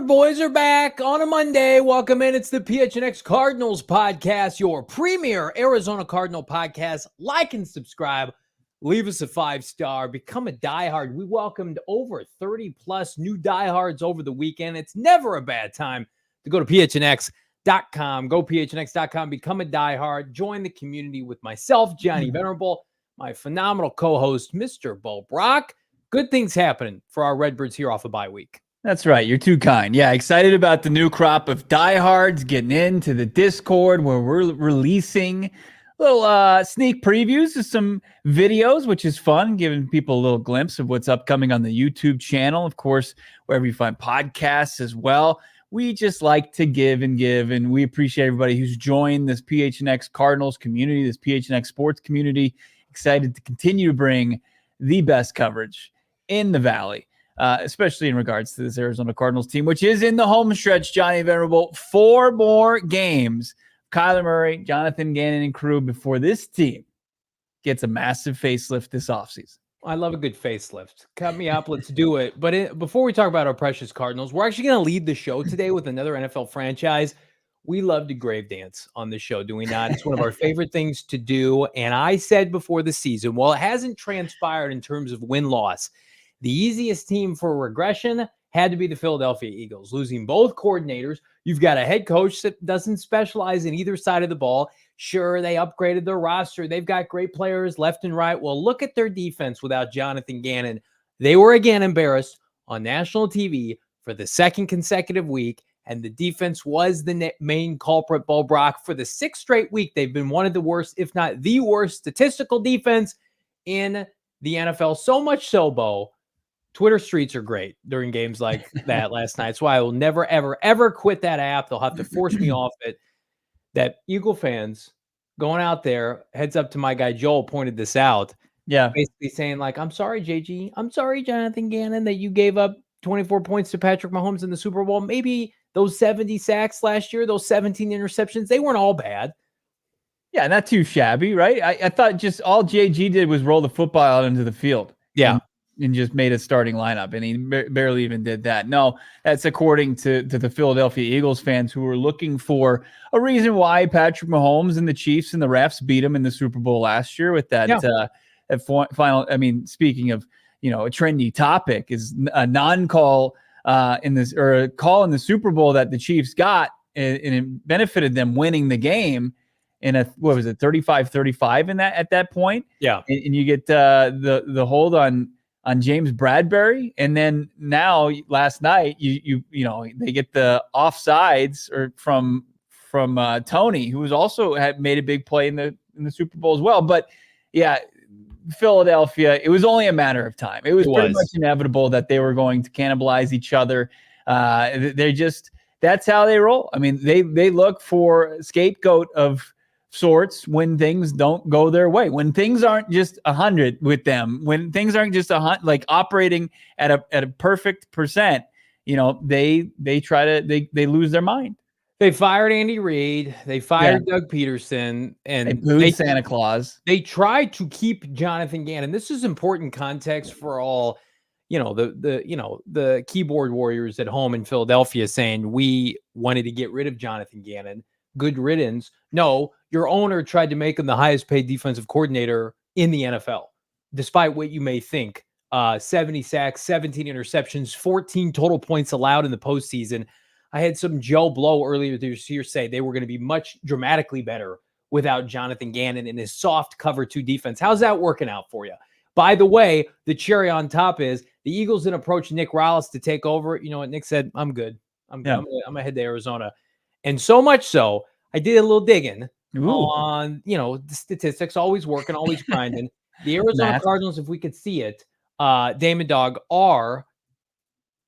Boys are back on a Monday. Welcome in. It's the PHNX Cardinals podcast, your premier Arizona Cardinal podcast. Like and subscribe. Leave us a 5-star. Become a diehard. We welcomed over 30 plus new diehards over the weekend. It's never a bad time to go to PHNX.com. Go PHNX.com. Become a diehard. Join the community with myself, Johnny Venerable, my phenomenal co-host, Mr. Brack. Good things happening for our Redbirds here off a bye week. That's right. You're too kind. Yeah, excited about the new crop of diehards getting into the Discord where we're releasing little sneak previews of some videos, which is fun, giving people a little glimpse of what's upcoming on the YouTube channel. Of course, wherever you find podcasts as well. We just like to give, and we appreciate everybody who's joined this PHNX Cardinals community, this PHNX sports community. Excited to continue to bring the best coverage in the Valley. Especially in regards to this Arizona Cardinals team, which is in the home stretch, Johnny Venerable. 4 more games. Kyler Murray, Jonathan Gannon, and crew before this team gets a massive facelift this offseason. I love a good facelift. Cut me up. Let's do it. But before we talk about our precious Cardinals, we're actually going to lead the show today with another NFL franchise. We love to grave dance on the show, do we not? It's one of our favorite things to do. And I said before the season, well, it hasn't transpired in terms of win-loss. The easiest team for regression had to be the Philadelphia Eagles, losing both coordinators. You've got a head coach that doesn't specialize in either side of the ball. Sure, they upgraded their roster. They've got great players left and right. Well, look at their defense without Jonathan Gannon. They were again embarrassed on national TV for the second consecutive week, and the defense was the main culprit, Brack. For the 6th straight week, they've been one of the worst, if not the worst, statistical defense in the NFL. So much so, Bo, Twitter streets are great during games like that last night. That's why I will never, ever, ever quit that app. They'll have to force me off it. That Eagle fans going out there, heads up to my guy Joel, pointed this out. Yeah. Basically saying, like, I'm sorry, JG. I'm sorry, Jonathan Gannon, that you gave up 24 points to Patrick Mahomes in the Super Bowl. Maybe those 70 sacks last year, those 17 interceptions, they weren't all bad. Yeah, not too shabby, right? I thought just all JG did was roll the football out into the field. Yeah. And just made a starting lineup, and he barely even did that. No, that's according to the Philadelphia Eagles fans who were looking for a reason why Patrick Mahomes and the Chiefs and the refs beat him in the Super Bowl last year with that, final. I mean, speaking of, a trendy topic, is a non-call in this, or a call in the Super Bowl that the Chiefs got, and it benefited them winning the game in a, 35-35 at that point. Yeah. And you get the hold on James Bradbury, and then now last night they get the offsides or from Tony, who was also had made a big play in the Super Bowl as well. But yeah, Philadelphia, it was only a matter of time. It was pretty much inevitable that they were going to cannibalize each other. That's how they roll. I mean, they look for a scapegoat of sorts when things don't go their way, when things aren't just 100 with them, when things aren't just like operating at a perfect percent, they lose their mind. They fired Andy Reid. They fired Doug Peterson, and they booed Santa Claus. They tried to keep Jonathan Gannon. This is important context for all, the keyboard warriors at home in Philadelphia saying we wanted to get rid of Jonathan Gannon. Good riddance. No, your owner tried to make him the highest paid defensive coordinator in the NFL, despite what you may think. 70 sacks, 17 interceptions, 14 total points allowed in the postseason. I had some Joe Blow earlier this year say they were going to be much dramatically better without Jonathan Gannon and his soft cover 2 defense. How's that working out for you? By the way, the cherry on top is the Eagles didn't approach Nick Rallis to take over. You know what? Nick said, I'm good. I'm going to head to Arizona. And so much so, I did a little digging Ooh, on, the statistics, always working, always grinding. The Arizona math. Cardinals, if we could see it, Damon Dog, are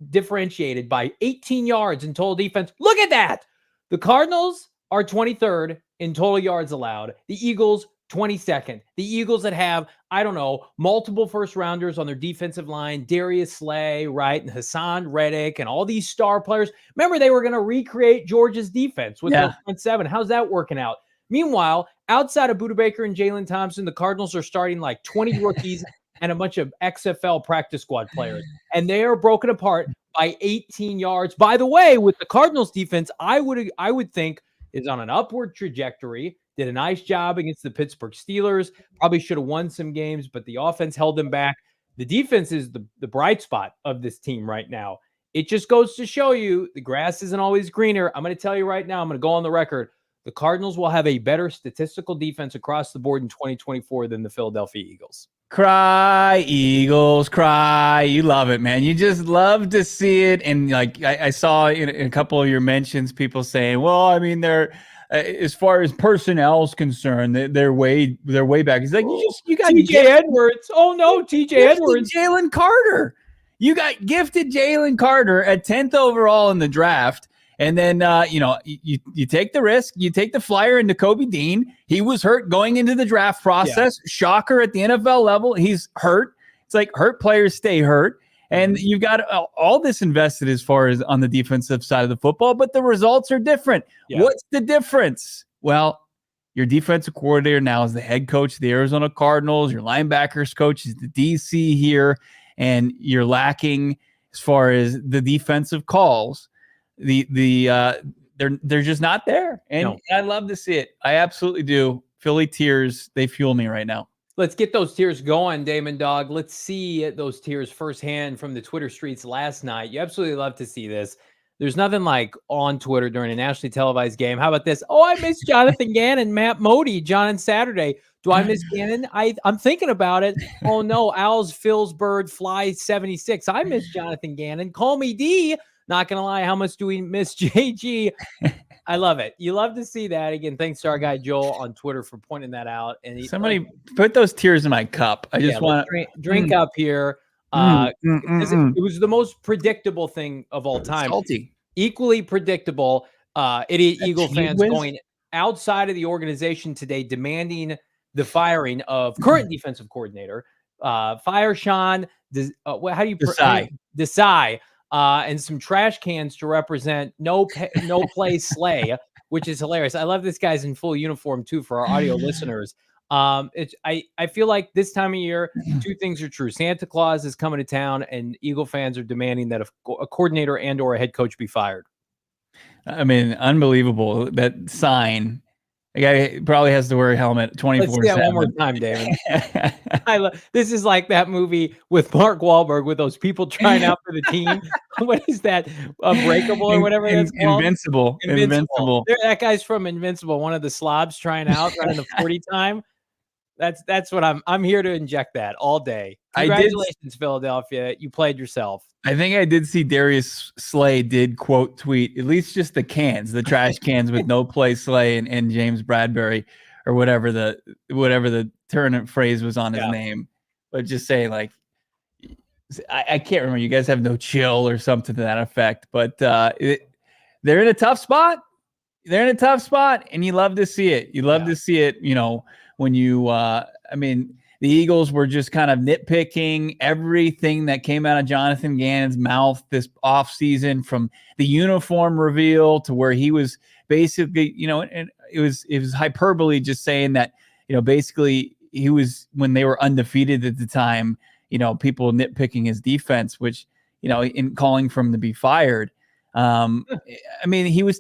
differentiated by 18 yards in total defense. Look at that. The Cardinals are 23rd in total yards allowed. The Eagles, 22nd. The Eagles that have, I don't know, multiple first rounders on their defensive line, Darius Slay, right, and Hassan Reddick, and all these star players. Remember, they were going to recreate Georgia's defense with their front seven. How's that working out? Meanwhile, outside of Budda Baker and Jalen Thompson, the Cardinals are starting like 20 rookies and a bunch of XFL practice squad players. And they are broken apart by 18 yards. By the way, with the Cardinals defense, I would think is on an upward trajectory. Did a nice job against the Pittsburgh Steelers. Probably should have won some games, but the offense held them back. The defense is the bright spot of this team right now. It just goes to show you the grass isn't always greener. I'm going to tell you right now, I'm going to go on the record. The Cardinals will have a better statistical defense across the board in 2024 than the Philadelphia Eagles. Cry, Eagles, cry. You love it, man. You just love to see it. And like I saw in a couple of your mentions, people saying, well, I mean, they're as far as personnel is concerned, they're way back. He's like, you got TJ Edwards. Oh no, TJ Edwards. Jalen Carter. You got gifted Jalen Carter at 10th overall in the draft. And then, you take the risk, you take the flyer into Kobe Dean. He was hurt going into the draft process. Yeah. Shocker at the NFL level. He's hurt. It's like hurt players stay hurt. And you've got all this invested as far as on the defensive side of the football, but the results are different. Yeah. What's the difference? Well, your defensive coordinator now is the head coach of the Arizona Cardinals. Your linebackers coach is the DC here. And you're lacking as far as the defensive calls. They're just not there, and I love to see it. I absolutely do. Philly tears, they fuel me right now. Let's get those tears going, Damon Dog. Let's see those tears firsthand from the Twitter streets last night. You absolutely love to see this. There's nothing like on Twitter during a nationally televised game. How about this? Oh, I miss Jonathan Gannon, Matt Modi, John and Saturday. Do I miss Gannon? I'm thinking about it. Oh no, Owls, Phil's Bird, Fly 76. I miss Jonathan Gannon. Call me D. Not going to lie, how much do we miss JG? I love it. You love to see that. Again, thanks to our guy Joel on Twitter for pointing that out. And somebody put those tears in my cup. I just want to drink up here. It was the most predictable thing of all time. Salty. Equally predictable. Idiot Eagle fans going outside of the organization today, demanding the firing of current defensive coordinator. Fire Sean. How do you Desai? And some trash cans to represent no play Slay, which is hilarious. I love this guy's in full uniform too for our audio listeners. I feel like this time of year, two things are true. Santa Claus is coming to town, and Eagle fans are demanding that a coordinator and or a head coach be fired. I mean, unbelievable, that sign. The guy probably has to wear a helmet 24/7. Let's see that one more time, David. This is like that movie with Mark Wahlberg with those people trying out for the team. What is that? Unbreakable or whatever that's called? Invincible. That guy's from Invincible, one of the slobs trying out, running the 40 time. That's what I'm here to inject that all day. Congratulations, Philadelphia. You played yourself. I think I did see Darius Slay did quote tweet at least just the cans, the trash cans with no play Slay and James Bradbury or whatever the tournament phrase was on his name, but just saying like I can't remember. You guys have no chill or something to that effect, but they're in a tough spot. They're in a tough spot, and you love to see it. You love to see it. When you the Eagles were just kind of nitpicking everything that came out of Jonathan Gannon's mouth this offseason, from the uniform reveal to where he was basically, and it was hyperbole just saying that, basically he was, when they were undefeated at the time, people nitpicking his defense, which, in calling for him to be fired. He was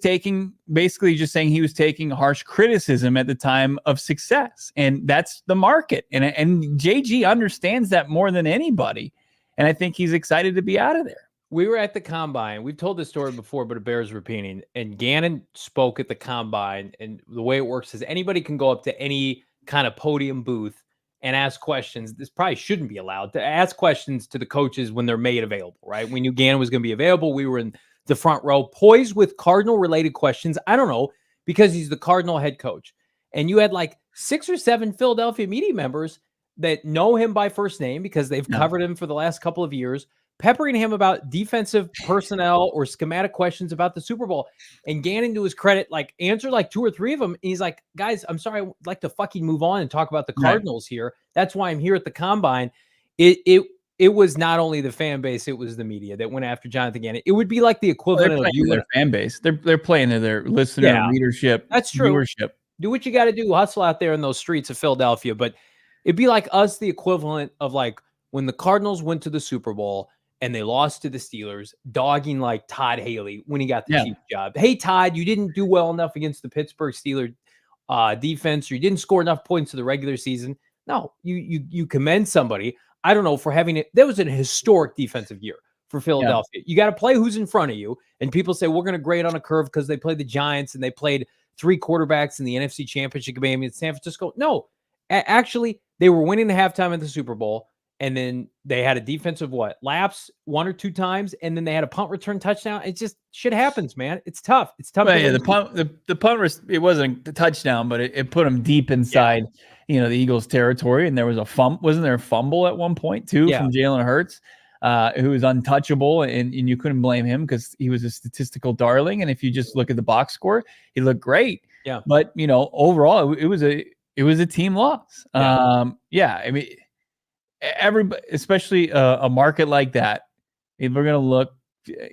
basically just saying he was taking harsh criticism at the time of success, and that's the market. And JG understands that more than anybody. And I think he's excited to be out of there. We were at the combine. We've told this story before, but it bears repeating. And Gannon spoke at the combine, and the way it works is anybody can go up to any kind of podium booth and ask questions. This probably shouldn't be allowed to ask questions to the coaches when they're made available, right? We knew Gannon was going to be available. We were in the front row, poised with Cardinal related questions. I don't know, because he's the Cardinal head coach. And you had like 6 or 7 Philadelphia media members that know him by first name because they've covered him for the last couple of years, peppering him about defensive personnel or schematic questions about the Super Bowl. And Gannon, to his credit, like answered like 2 or 3 of them. And he's like, guys, I'm sorry, I'd like to fucking move on and talk about the Cardinals here. That's why I'm here at the Combine. It was not only the fan base, it was the media that went after Jonathan Gannon. It would be like the equivalent of you their fan base. They're playing to their listener readership. That's true. Viewership. Do what you got to do. Hustle out there in those streets of Philadelphia. But it'd be like us, the equivalent of like when the Cardinals went to the Super Bowl and they lost to the Steelers, dogging like Todd Haley when he got the Chiefs job. Hey, Todd, you didn't do well enough against the Pittsburgh Steelers defense, or you didn't score enough points in the regular season. No, you commend somebody. I don't know, for having it. That was an historic defensive year for Philadelphia. You got to play who's in front of you. And people say, we're going to grade on a curve because they played the Giants and they played 3 quarterbacks in the NFC Championship game in San Francisco. No, actually, they were winning the halftime at the Super Bowl. And then they had a defensive lapse 1 or 2 times. And then they had a punt return touchdown. It just shit happens, man. It's tough. It's tough. Well, the punt, it wasn't the touchdown, but it put them deep inside, the Eagles territory. And there was wasn't there a fumble at one point too from Jalen Hurts, who was untouchable, and you couldn't blame him because he was a statistical darling. And if you just look at the box score, he looked great. Yeah. But overall, it was a team loss. I mean, everybody, especially a market like that, if we're going to look,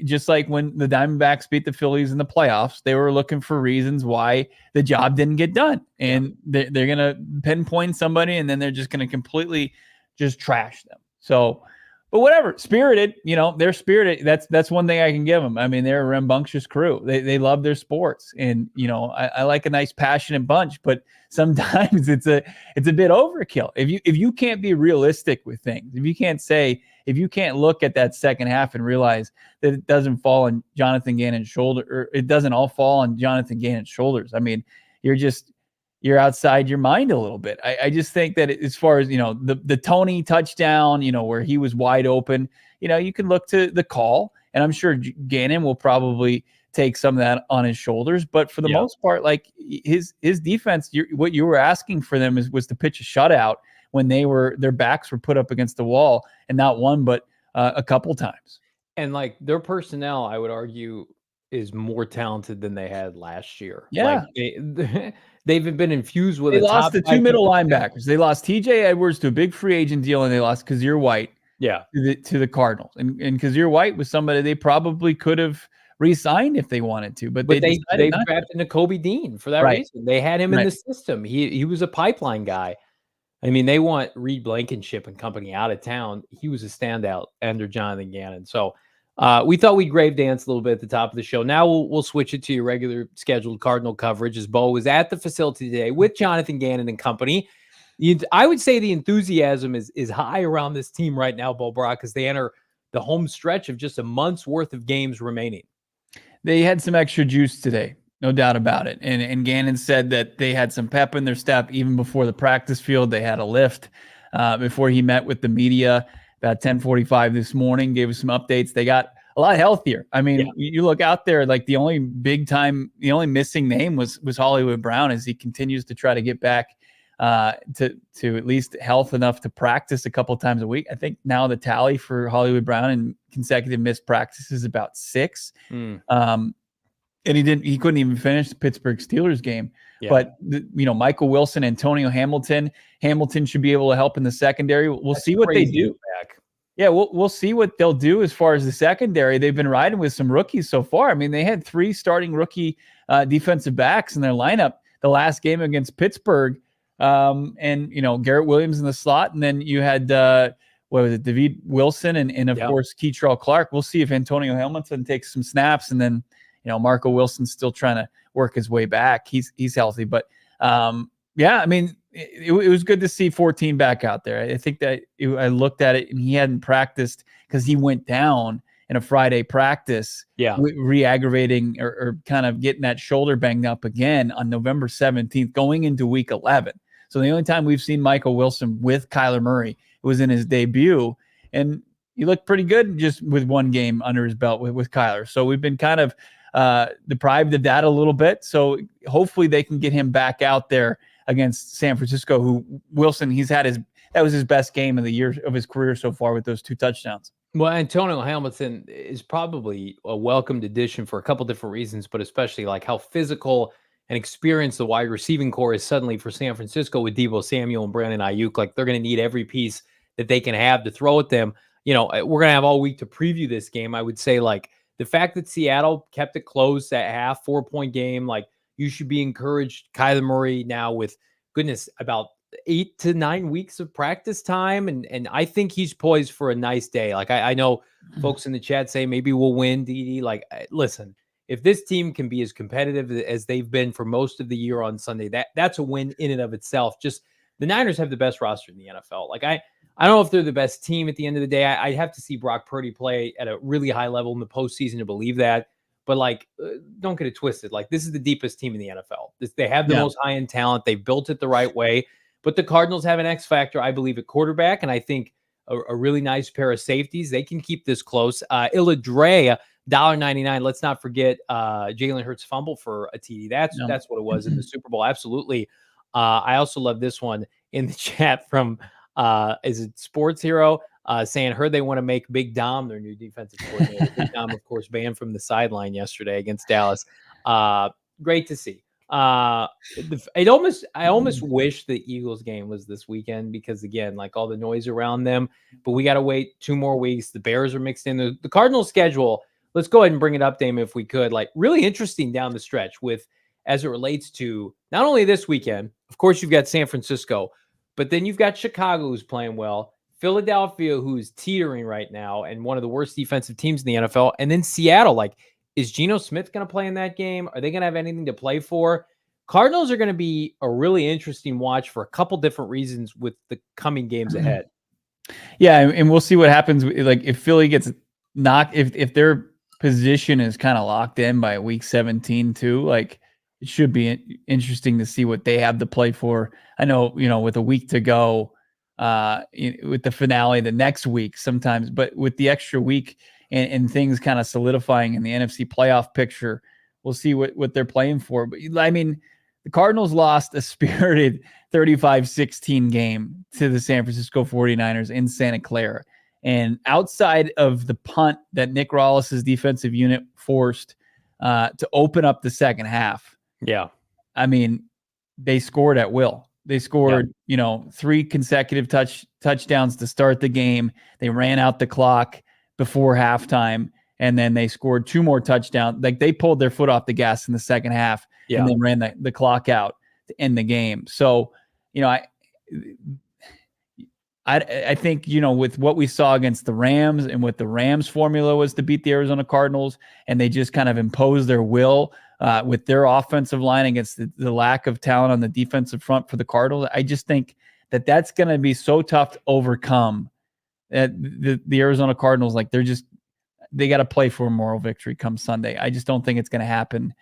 just like when the Diamondbacks beat the Phillies in the playoffs, they were looking for reasons why the job didn't get done. And they're going to pinpoint somebody, and then they're just going to completely just trash them. So, but whatever, spirited, they're spirited. That's one thing I can give them. I mean, they're a rambunctious crew. They love their sports. And, I like a nice passionate bunch, but sometimes it's a bit overkill. If you can't be realistic with things, if you can't look at that second half and realize that it doesn't fall on Jonathan Gannon's shoulder, or it doesn't all fall on Jonathan Gannon's shoulders. I mean, you're outside your mind a little bit. I just think that as far as, the Tony touchdown, where he was wide open, you can look to the call, and I'm sure Gannon will probably take some of that on his shoulders. But for the most part, like his defense, what you were asking for them was to pitch a shutout when their backs were put up against the wall, and not one, but a couple times. And like their personnel, I would argue, is more talented than they had last year. Yeah. Like they've been infused with. They lost the 2 middle linebackers. They lost TJ Edwards to a big free agent deal, and they lost Kazir White. To the Cardinals. And Kazir White was somebody they probably could have re-signed if they wanted to, but they drafted Nakobe Dean for that reason. They had him in the system. He was a pipeline guy. I mean, they want Reed Blankenship and company out of town. He was a standout under Jonathan Gannon. So we thought we'd grave dance a little bit at the top of the show. Now we'll switch it to your regular scheduled Cardinal coverage, as Bo was at the facility today with Jonathan Gannon and company. I would say the enthusiasm is high around this team right now, Bo Brack, because they enter the home stretch of just a month's worth of games remaining. They had some extra juice today, no doubt about it. And Gannon said that they had some pep in their step even before the practice field. They had a lift before he met with the media about 10:45 this morning, gave us some updates. They got a lot healthier. I mean, you look out there, like the only missing name was Hollywood Brown, as he continues to try to get back to at least health enough to practice a couple times a week. I think now the tally for Hollywood Brown in consecutive missed practices is about 6. And he couldn't even finish the Pittsburgh Steelers game. But Michael Wilson, Antonio Hamilton should be able to help in the secondary. We'll see what they do. Yeah, we'll see what they'll do as far as the secondary. They've been riding with some rookies so far. I mean, they had 3 starting rookie defensive backs in their lineup the last game against Pittsburgh. And Garrett Williams in the slot, and then you had David Wilson and of course Keitrell Clark. We'll see if Antonio Hamilton takes some snaps, and then Marco Wilson's still trying to work his way back. He's healthy, but I mean it was good to see 14 back out there. I think that I looked at it, and he hadn't practiced because he went down in a Friday practice, re-aggravating or kind of getting that shoulder banged up again on November 17th, going into week 11. So the only time we've seen Michael Wilson with Kyler Murray was in his debut, and he looked pretty good just with one game under his belt with Kyler. So we've been kind of deprived of that a little bit. So hopefully they can get him back out there against San Francisco, who Wilson, that was his best game of the year of his career so far with those 2 touchdowns. Well, Antonio Hamilton is probably a welcomed addition for a couple different reasons, but especially like how physical and experienced the wide receiving core is suddenly for San Francisco with Deebo Samuel and Brandon Ayuk. Like they're going to need every piece that they can have to throw at them. We're going to have all week to preview this game. I would say like the fact that Seattle kept it close at half, 4-point game, like you should be encouraged. Kyler Murray now with about 8 to 9 weeks of practice time. And I think he's poised for a nice day. Like I know folks in the chat say maybe we'll win, DD. Like, listen, if this team can be as competitive as they've been for most of the year on Sunday, that's a win in and of itself. Just the Niners have the best roster in the NFL. Like I don't know if they're the best team at the end of the day. I have to see Brock Purdy play at a really high level in the postseason to believe that. But like, don't get it twisted. Like this is the deepest team in the NFL. They have the most high-end talent. They've built it the right way. But the Cardinals have an X factor, I believe, at quarterback, and I think a really nice pair of safeties. They can keep this close. Illadre, $1.99. Let's not forget Jalen Hurts fumble for a TD. That's what it was in the Super Bowl. Absolutely. I also love this one in the chat from is it Sports Hero saying, heard they want to make Big Dom their new defensive coordinator. Big Dom, of course, banned from the sideline yesterday against Dallas. Great to see. I almost wish the Eagles game was this weekend because again, like all the noise around them, but we got to wait 2 more weeks. The Bears are mixed in. The Cardinals schedule. Let's go ahead and bring it up, Damon, if we could. Like really interesting down the stretch with as it relates to not only this weekend, of course, you've got San Francisco, but then you've got Chicago who's playing well, Philadelphia who's teetering right now and one of the worst defensive teams in the NFL, and then Seattle. Like, is Geno Smith going to play in that game? Are they going to have anything to play for? Cardinals are going to be a really interesting watch for a couple different reasons with the coming games ahead. Yeah, and we'll see what happens. Like if Philly gets knocked, if their position is kind of locked in by week 17 too, like it should be interesting to see what they have to play for. I know, with a week to go, with the finale the next week sometimes, but with the extra week and things kind of solidifying in the NFC playoff picture, we'll see what they're playing for. But I mean, the Cardinals lost a spirited 35-16 game to the San Francisco 49ers in Santa Clara. And outside of the punt that Nick Rawles's defensive unit forced to open up the second half. Yeah. I mean, they scored at will. They scored, 3 consecutive touchdowns to start the game. They ran out the clock before halftime, and then they scored 2 more touchdowns. Like they pulled their foot off the gas in the second half and then ran the clock out to end the game. So, I think, with what we saw against the Rams and what the Rams formula was to beat the Arizona Cardinals, and they just kind of imposed their will with their offensive line against the lack of talent on the defensive front for the Cardinals. I just think that's going to be so tough to overcome. The Arizona Cardinals, like they got to play for a moral victory come Sunday. I just don't think it's going to happen,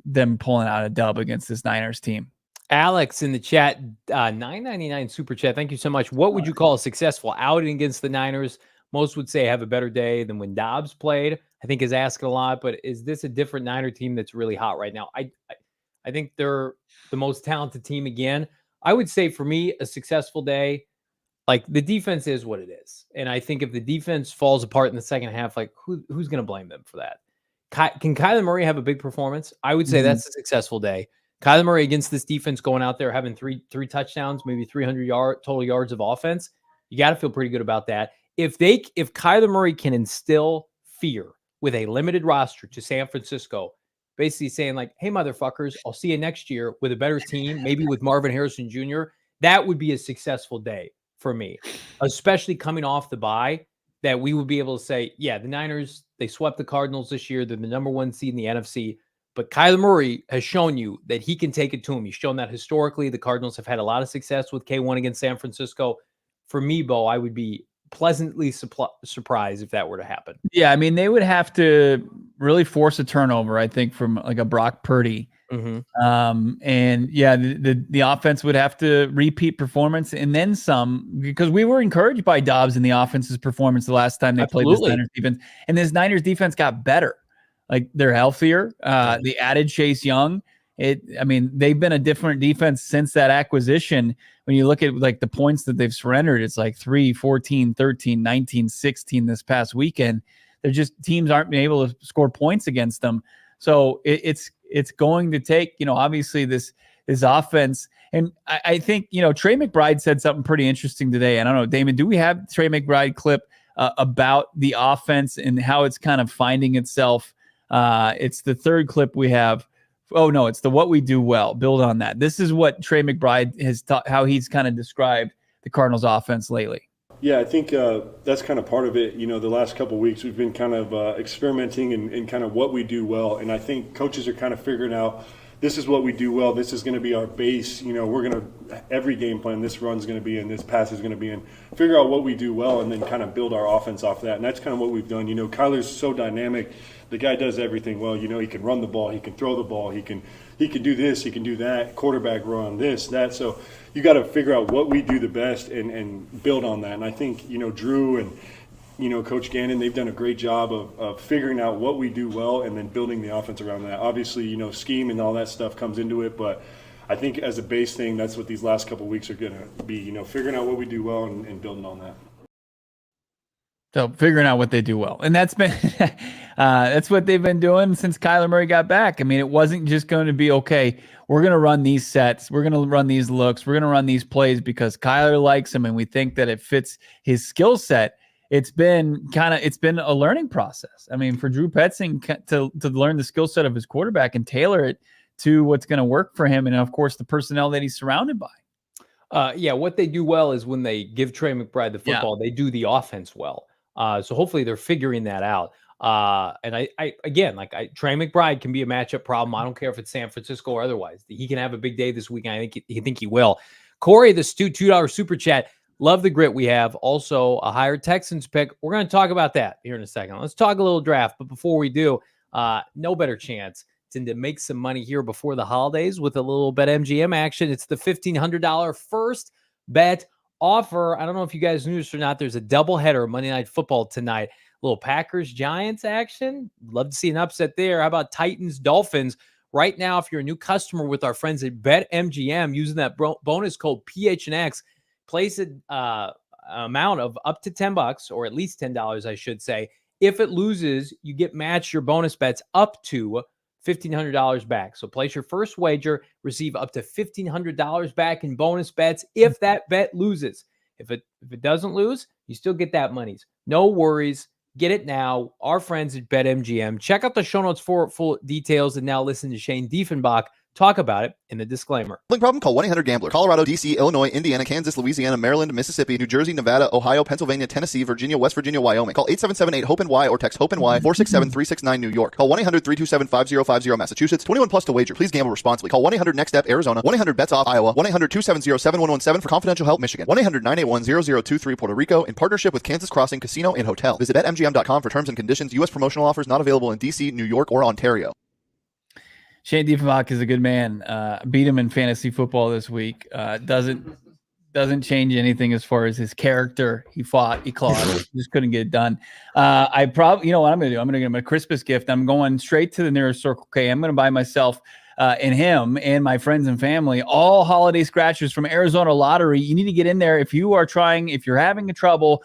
them pulling out a dub against this Niners team. Alex in the chat, $9.99 super chat. Thank you so much. What would you call a successful outing against the Niners? Most would say have a better day than when Dobbs played. I think is asking a lot, but is this a different Niner team that's really hot right now? I think they're the most talented team again. I would say for me, a successful day, like the defense is what it is. And I think if the defense falls apart in the second half, like who's going to blame them for that? Can Kyler Murray have a big performance? I would say that's a successful day. Kyler Murray against this defense going out there having three touchdowns, maybe 300 total yards of offense. You got to feel pretty good about that. If Kyler Murray can instill fear with a limited roster to San Francisco, basically saying like, hey, motherfuckers, I'll see you next year with a better team, maybe with Marvin Harrison Jr., that would be a successful day for me, especially coming off the bye, that we would be able to say, yeah, the Niners, they swept the Cardinals this year. They're the number 1 seed in the NFC. But Kyler Murray has shown you that he can take it to him. He's shown that historically. The Cardinals have had a lot of success with K1 against San Francisco. For me, Bo, I would be pleasantly surprised if that were to happen. Yeah, I mean, they would have to really force a turnover, I think, from like a Brock Purdy. And yeah, the offense would have to repeat performance and then some, because we were encouraged by Dobbs in the offense's performance the last time they played this Niners defense, and this Niners defense got better. Like they're healthier. They added Chase Young, I mean, they've been a different defense since that acquisition. When you look at like the points that they've surrendered, it's like 3, 14, 13, 19, 16 this past weekend. They're just, teams aren't being able to score points against them. So it's going to take, obviously this offense. And I think, Trey McBride said something pretty interesting today. And I don't know, Damon, do we have Trey McBride clip about the offense and how it's kind of finding itself? It's the third clip we have. Oh, no, it's the what we do well. Build on that. This is what Trey McBride has taught, how he's kind of described the Cardinals offense lately. Yeah, I think that's kind of part of it. The last couple of weeks we've been kind of experimenting and kind of what we do well. And I think coaches are kind of figuring out, this is what we do well. This is going to be our base. We're going to, every game plan, this run's going to be in, this pass is going to be in. Figure out what we do well and then kind of build our offense off that. And that's kind of what we've done. Kyler's so dynamic. The guy does everything well. He can run the ball. He can throw the ball. He can do this. He can do that. Quarterback run, this, that. So you got to figure out what we do the best and build on that. And I think, Drew and, Coach Gannon, they've done a great job of figuring out what we do well and then building the offense around that. Obviously, scheme and all that stuff comes into it, but I think as a base thing, that's what these last couple of weeks are going to be, figuring out what we do well and building on that. So figuring out what they do well. And that's been that's what they've been doing since Kyler Murray got back. I mean, it wasn't just going to be, okay, we're going to run these sets, we're going to run these looks, we're going to run these plays because Kyler likes them and we think that it fits his skill set. It's been a learning process. I mean, for Drew Petzing to learn the skill set of his quarterback and tailor it to what's going to work for him and, of course, the personnel that he's surrounded by. What they do well is when they give Trey McBride the football, they do the offense well. So hopefully they're figuring that out. And Trey McBride can be a matchup problem. I don't care if it's San Francisco or otherwise. He can have a big day this weekend. I think he will. Corey, the $2 super chat. Love the grit we have. Also, a higher Texans pick. We're going to talk about that here in a second. Let's talk a little draft. But before we do, no better chance to make some money here before the holidays with a little BetMGM action. It's the $1,500 first bet offer. I don't know if you guys knew this or not. There's a doubleheader Monday Night Football tonight. Little Packers-Giants action. Love to see an upset there. How about Titans-Dolphins? Right now, if you're a new customer with our friends at BetMGM, using that bonus code PHNX, place an amount of up to $10, or at least $10, I should say. If it loses, you get matched your bonus bets up to $1,500 back. So place your first wager, receive up to $1,500 back in bonus bets if that bet loses. If it doesn't lose, you still get that monies. No worries. Get it now. Our friends at BetMGM. Check out the show notes for full details, and now listen to Shane Diefenbach talk about it in the disclaimer. Problem? Call 1-800-GAMBLER. Colorado, D.C., Illinois, Indiana, Kansas, Louisiana, Maryland, Mississippi, New Jersey, Nevada, Ohio, Pennsylvania, Tennessee, Virginia, West Virginia, Wyoming. Call 877-8-HOPE-NY or text HOPE-NY 467-369 New York. Call 1-800-327-5050 Massachusetts. 21 plus to wager. Please gamble responsibly. Call 1-800-NEXT-STEP Arizona. 1-800-BETS-OFF Iowa. 1-800-270-7117 for confidential help Michigan. 1-800-981-0023 Puerto Rico in partnership with Kansas Crossing Casino and Hotel. Visit BetMGM.com for terms and conditions. U.S. promotional offers not available in D.C., New York, or Ontario. Shane Diefenbach is a good man. Beat him in fantasy football this week. Doesn't change anything as far as his character. He fought, he clawed, just couldn't get it done. I probably, you know what I'm going to do? I'm going to get him a Christmas gift. I'm going straight to the nearest Circle K. I'm going to buy myself and him and my friends and family all holiday scratchers from Arizona Lottery. You need to get in there if you're having trouble,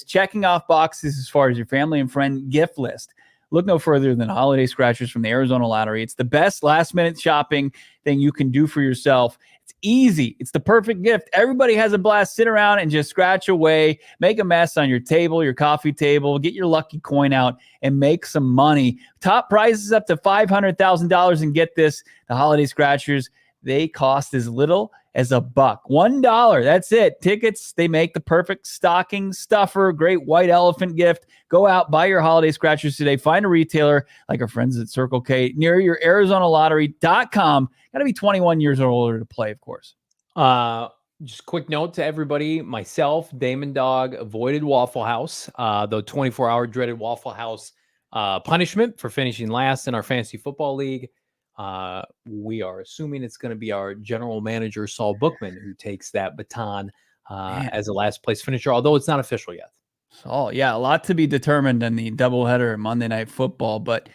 checking off boxes as far as your family and friend gift list. Look no further than holiday scratchers from the Arizona Lottery. It's the best last-minute shopping thing you can do for yourself. It's easy. It's the perfect gift. Everybody has a blast. Sit around and just scratch away. Make a mess on your table, your coffee table. Get your lucky coin out and make some money. Top prizes up to $500,000. And get this, the holiday scratchers, they cost as little as $1. $1. That's it. Tickets, they make the perfect stocking stuffer, great white elephant gift. Go out, buy your holiday scratchers today. Find a retailer like our friends at Circle K near your ArizonaLottery.com. Got to be 21 years or older to play, of course. Just quick note to everybody, myself, Damon Dog, avoided Waffle House, the 24-hour dreaded Waffle House punishment for finishing last in our fantasy football league. We are assuming it's going to be our general manager, Saul Bookman, who takes that baton as a last place finisher, although it's not official yet. So, yeah, a lot to be determined in the doubleheader Monday Night Football, but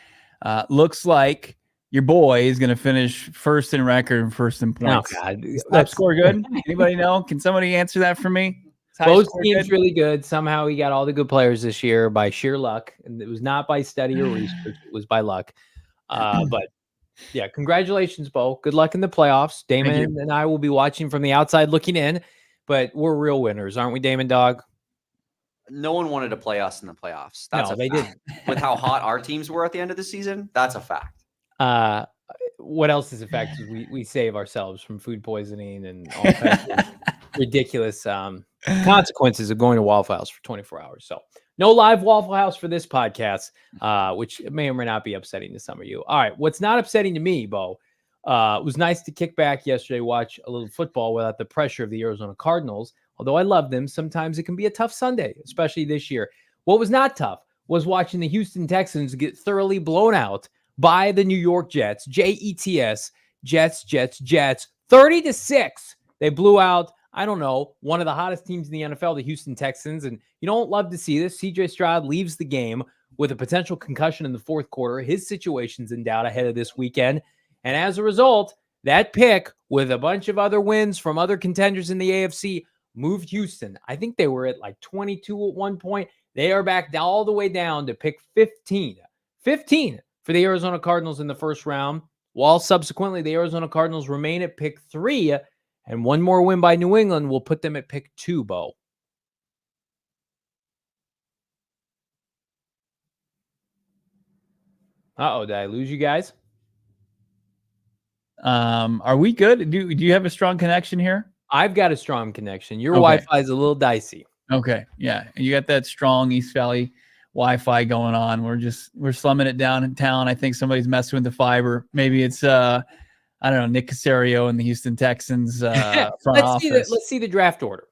looks like your boy is going to finish first in record and first in points. Oh, God. Is top score good? Anybody know? Can somebody answer that for me? Both teams really good. Somehow he got all the good players this year by sheer luck, and it was not by study or research. It was by luck. But yeah, congratulations, Bo. Good luck in the playoffs. Damon and I will be watching from the outside looking in, but we're real winners, aren't we, Damon Dog? No one wanted to play us in the playoffs. That's they didn't. With how hot our teams were at the end of the season, that's a fact. What else is a fact is we save ourselves from food poisoning and all kinds of ridiculous consequences of going to Waffle House for 24 hours. So no live Waffle House for this podcast, which may or may not be upsetting to some of you. All right. What's not upsetting to me, Bo, it was nice to kick back yesterday, watch a little football without the pressure of the Arizona Cardinals. Although I love them, sometimes it can be a tough Sunday, especially this year. What was not tough was watching the Houston Texans get thoroughly blown out by the New York Jets. Jets, Jets, 30-6. They blew out, I don't know, one of the hottest teams in the NFL, the Houston Texans. And you don't love to see this. CJ Stroud leaves the game with a potential concussion in the fourth quarter. His situation's in doubt ahead of this weekend. And as a result, that pick with a bunch of other wins from other contenders in the AFC moved Houston. I think they were at like 22 at one point. They are back all the way down to pick 15. 15 for the Arizona Cardinals in the first round, while subsequently the Arizona Cardinals remain at pick 3, and one more win by New England will put them at pick 2, Bo. Uh-oh, did I lose you guys? Are we good? Do you have a strong connection here? I've got a strong connection. Your Wi-Fi is a little dicey. Okay. Yeah. You got that strong East Valley Wi-Fi going on. We're slumming it down in town. I think somebody's messing with the fiber. Maybe it's I don't know, Nick Caserio and the Houston Texans front office. Let's see the draft order.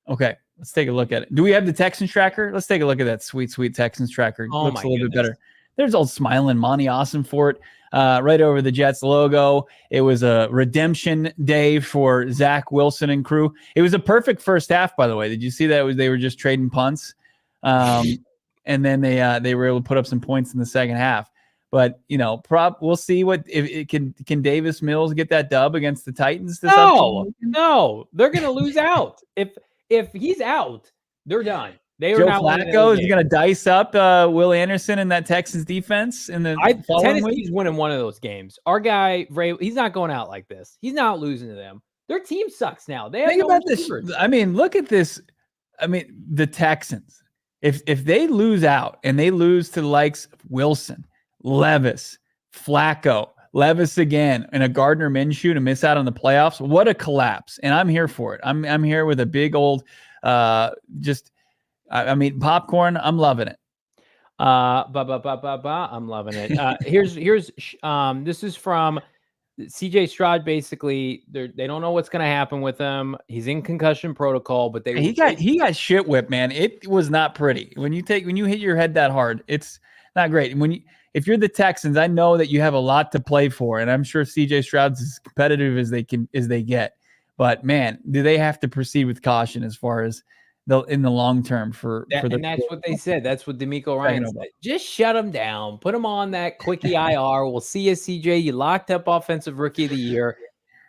Okay. Let's take a look at it. Do we have the Texans tracker? Let's take a look at that sweet Texans tracker. Oh, looks a little bit better. There's old smiling Monty Austinfort right over the Jets logo. It was a redemption day for Zach Wilson and crew. It was a perfect first half, by the way. Did you see that? They were just trading punts, and then they were able to put up some points in the second half. But we'll see what if it can Davis Mills get that dub against the Titans this afternoon? No, they're gonna lose out. If he's out, they're done. They are Joe not Flacco is going to dice up Will Anderson in that Texans defense in the following week. Tennessee's winning one of those games. Our guy, Ray, he's not going out like this. He's not losing to them. Their team sucks now. They have Think about this. I mean, look at this. I mean, the Texans, if they lose out and they lose to the likes of Wilson, Levis, Flacco, Levis again, and a Gardner Minshew to miss out on the playoffs, what a collapse. And I'm here for it. I'm here with a big old I mean, popcorn. I'm loving it. I'm loving it. Here's this is from CJ Stroud. Basically, they don't know what's going to happen with him. He's in concussion protocol, but he got shit whipped, man. It was not pretty. When you hit your head that hard, it's not great. If you're the Texans, I know that you have a lot to play for, and I'm sure CJ Stroud's as competitive as they get. But man, do they have to proceed with caution as far as in the long term and that's what they said. That's what D'Amico Ryan said. Just shut him down. Put him on that quickie IR. We'll see you, CJ. You locked up offensive rookie of the year.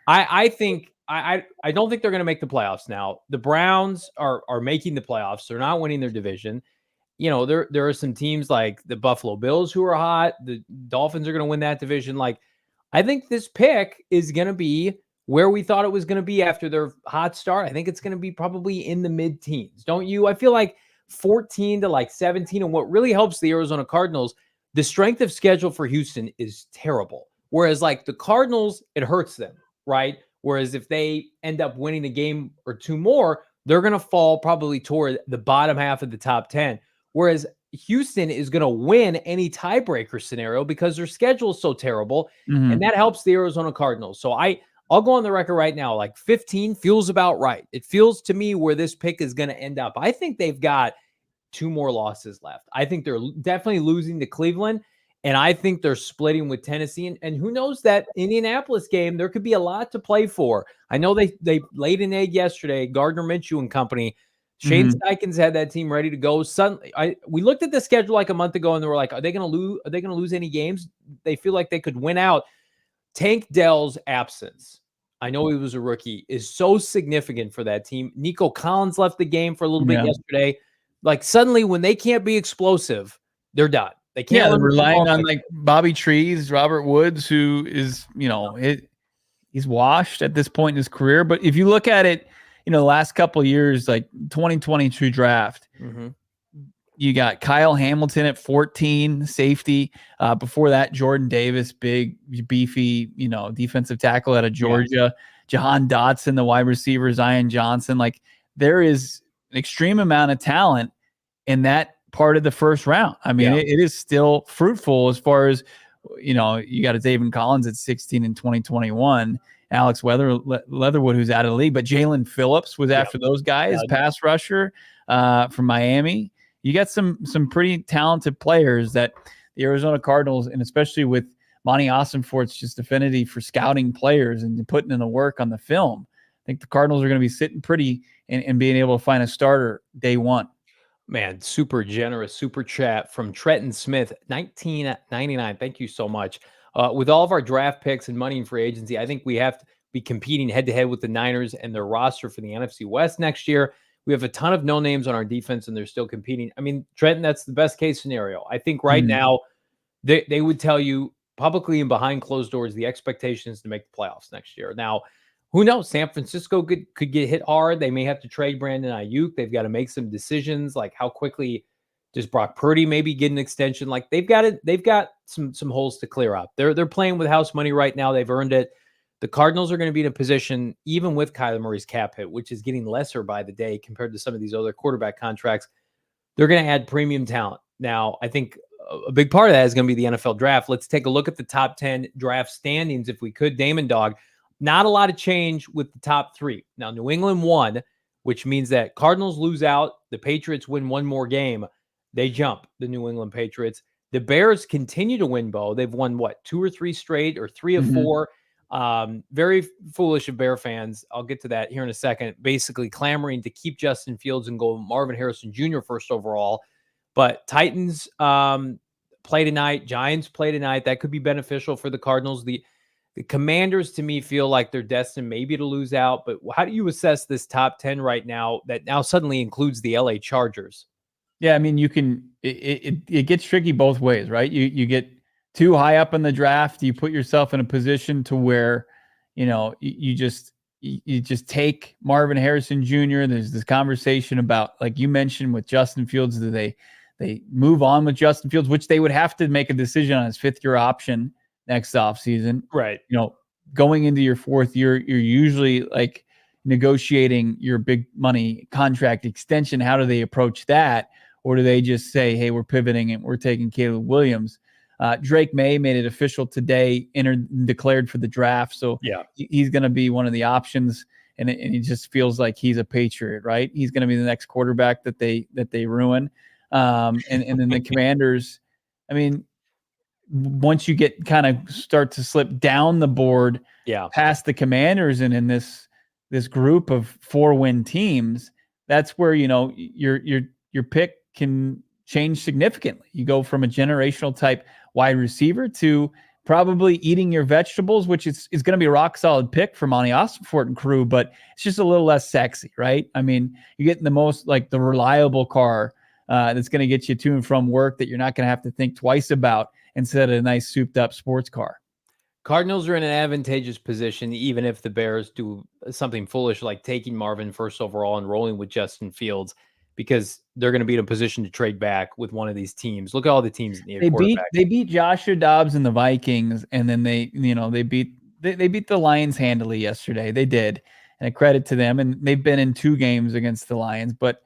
I don't think they're going to make the playoffs now. The Browns are making the playoffs. They're not winning their division. There are some teams like the Buffalo Bills who are hot. The Dolphins are going to win that division. Like, I think this pick is going to be where we thought it was going to be after their hot start. I think it's going to be probably in the mid-teens. Don't you? I feel like 14 to like 17. And what really helps the Arizona Cardinals, the strength of schedule for Houston is terrible. Whereas like the Cardinals, it hurts them, right? Whereas if they end up winning a game or two more, they're going to fall probably toward the bottom half of the top 10. Whereas Houston is going to win any tiebreaker scenario because their schedule is so terrible. Mm-hmm. And that helps the Arizona Cardinals. So I'll go on the record right now, like 15 feels about right. It feels to me where this pick is going to end up. I think they've got 2 more losses left. I think they're definitely losing to Cleveland, and I think they're splitting with Tennessee. And who knows, that Indianapolis game, there could be a lot to play for. I know they laid an egg yesterday, Gardner Minshew and company. Shane Steichens had that team ready to go. Suddenly, we looked at the schedule like a month ago, and they were like, are they going to lose any games? They feel like they could win out. Tank Dell's absence, I know he was a rookie, is so significant for that team. Nico Collins left the game for a little bit yesterday. Like suddenly when they can't be explosive, they're done. They can't. They're relying on like Bobby Trees, Robert Woods, who is, he's washed at this point in his career. But if you look at it, the last couple of years, like 2022 draft, you got Kyle Hamilton at 14, safety. Before that, Jordan Davis, big, beefy, defensive tackle out of Georgia. Jahan Dotson, the wide receiver, Zion Johnson. Like there is an extreme amount of talent in that part of the first round. I mean, it is still fruitful as far as, you got a David Collins at 16 in 2021, Alex Leatherwood, who's out of the league, but Jalen Phillips was after those guys, pass rusher from Miami. You got some pretty talented players that the Arizona Cardinals, and especially with Monty Ossenfort's just affinity for scouting players and putting in the work on the film, I think the Cardinals are going to be sitting pretty and being able to find a starter day one. Man, super generous super chat from Trenton Smith, 1999. Thank you so much. With all of our draft picks and money in free agency, I think we have to be competing head-to-head with the Niners and their roster for the NFC West next year. We have a ton of no names on our defense, and they're still competing. I mean, Trenton, that's the best case scenario. I think right now they would tell you publicly and behind closed doors the expectation is to make the playoffs next year. Now, who knows? San Francisco could get hit hard. They may have to trade Brandon Ayuk. They've got to make some decisions, like how quickly does Brock Purdy maybe get an extension? Like they've got some holes to clear up. They're playing with house money right now. They've earned it. The Cardinals are going to be in a position, even with Kyler Murray's cap hit, which is getting lesser by the day compared to some of these other quarterback contracts. They're going to add premium talent. Now, I think a big part of that is going to be the NFL draft. Let's take a look at the top 10 draft standings if we could. Damon Dog, not a lot of change with the top three. Now, New England won, which means that Cardinals lose out. The Patriots win one more game. They jump the New England Patriots. The Bears continue to win, Bo. They've won, 2 or 3 straight or 3 of 4. Very foolish of Bear fans. I'll get to that here in a second. Basically clamoring to keep Justin Fields and go Marvin Harrison Jr. first overall. But Titans play tonight. Giants play tonight. That could be beneficial for the Cardinals. The Commanders, to me, feel like they're destined maybe to lose out. But how do you assess this top 10 right now that now suddenly includes the LA Chargers? Yeah, I mean, it gets tricky both ways, right? You get too high up in the draft, you put yourself in a position to where, you just take Marvin Harrison Jr. There's this conversation about, like you mentioned, with Justin Fields, do they move on with Justin Fields, which they would have to make a decision on his 5th-year option next offseason. Right. Going into your 4th year, you're usually like negotiating your big money contract extension. How do they approach that? Or do they just say, hey, we're pivoting and we're taking Caleb Williams? Drake May made it official today, declared for the draft. So he's going to be one of the options. And it just feels like he's a Patriot, right? He's going to be the next quarterback that they ruin. And then the Commanders, I mean, once you get kind of start to slip down the board past the Commanders and in this group of 4-win teams, that's where, your pick can change significantly. You go from a generational type wide receiver to probably eating your vegetables, which is going to be a rock solid pick for Monty Ossenfort and crew, but it's just a little less sexy, right? I mean, you're getting the most, like, the reliable car that's going to get you to and from work that you're not going to have to think twice about instead of a nice souped up sports car. Cardinals are in an advantageous position, even if the Bears do something foolish like taking Marvin first overall and rolling with Justin Fields, because they're going to be in a position to trade back with one of these teams. Look at all the teams that need a quarterback. They beat Joshua Dobbs and the Vikings, and then they beat the Lions handily yesterday. They did, and a credit to them. And they've been in 2 games against the Lions. But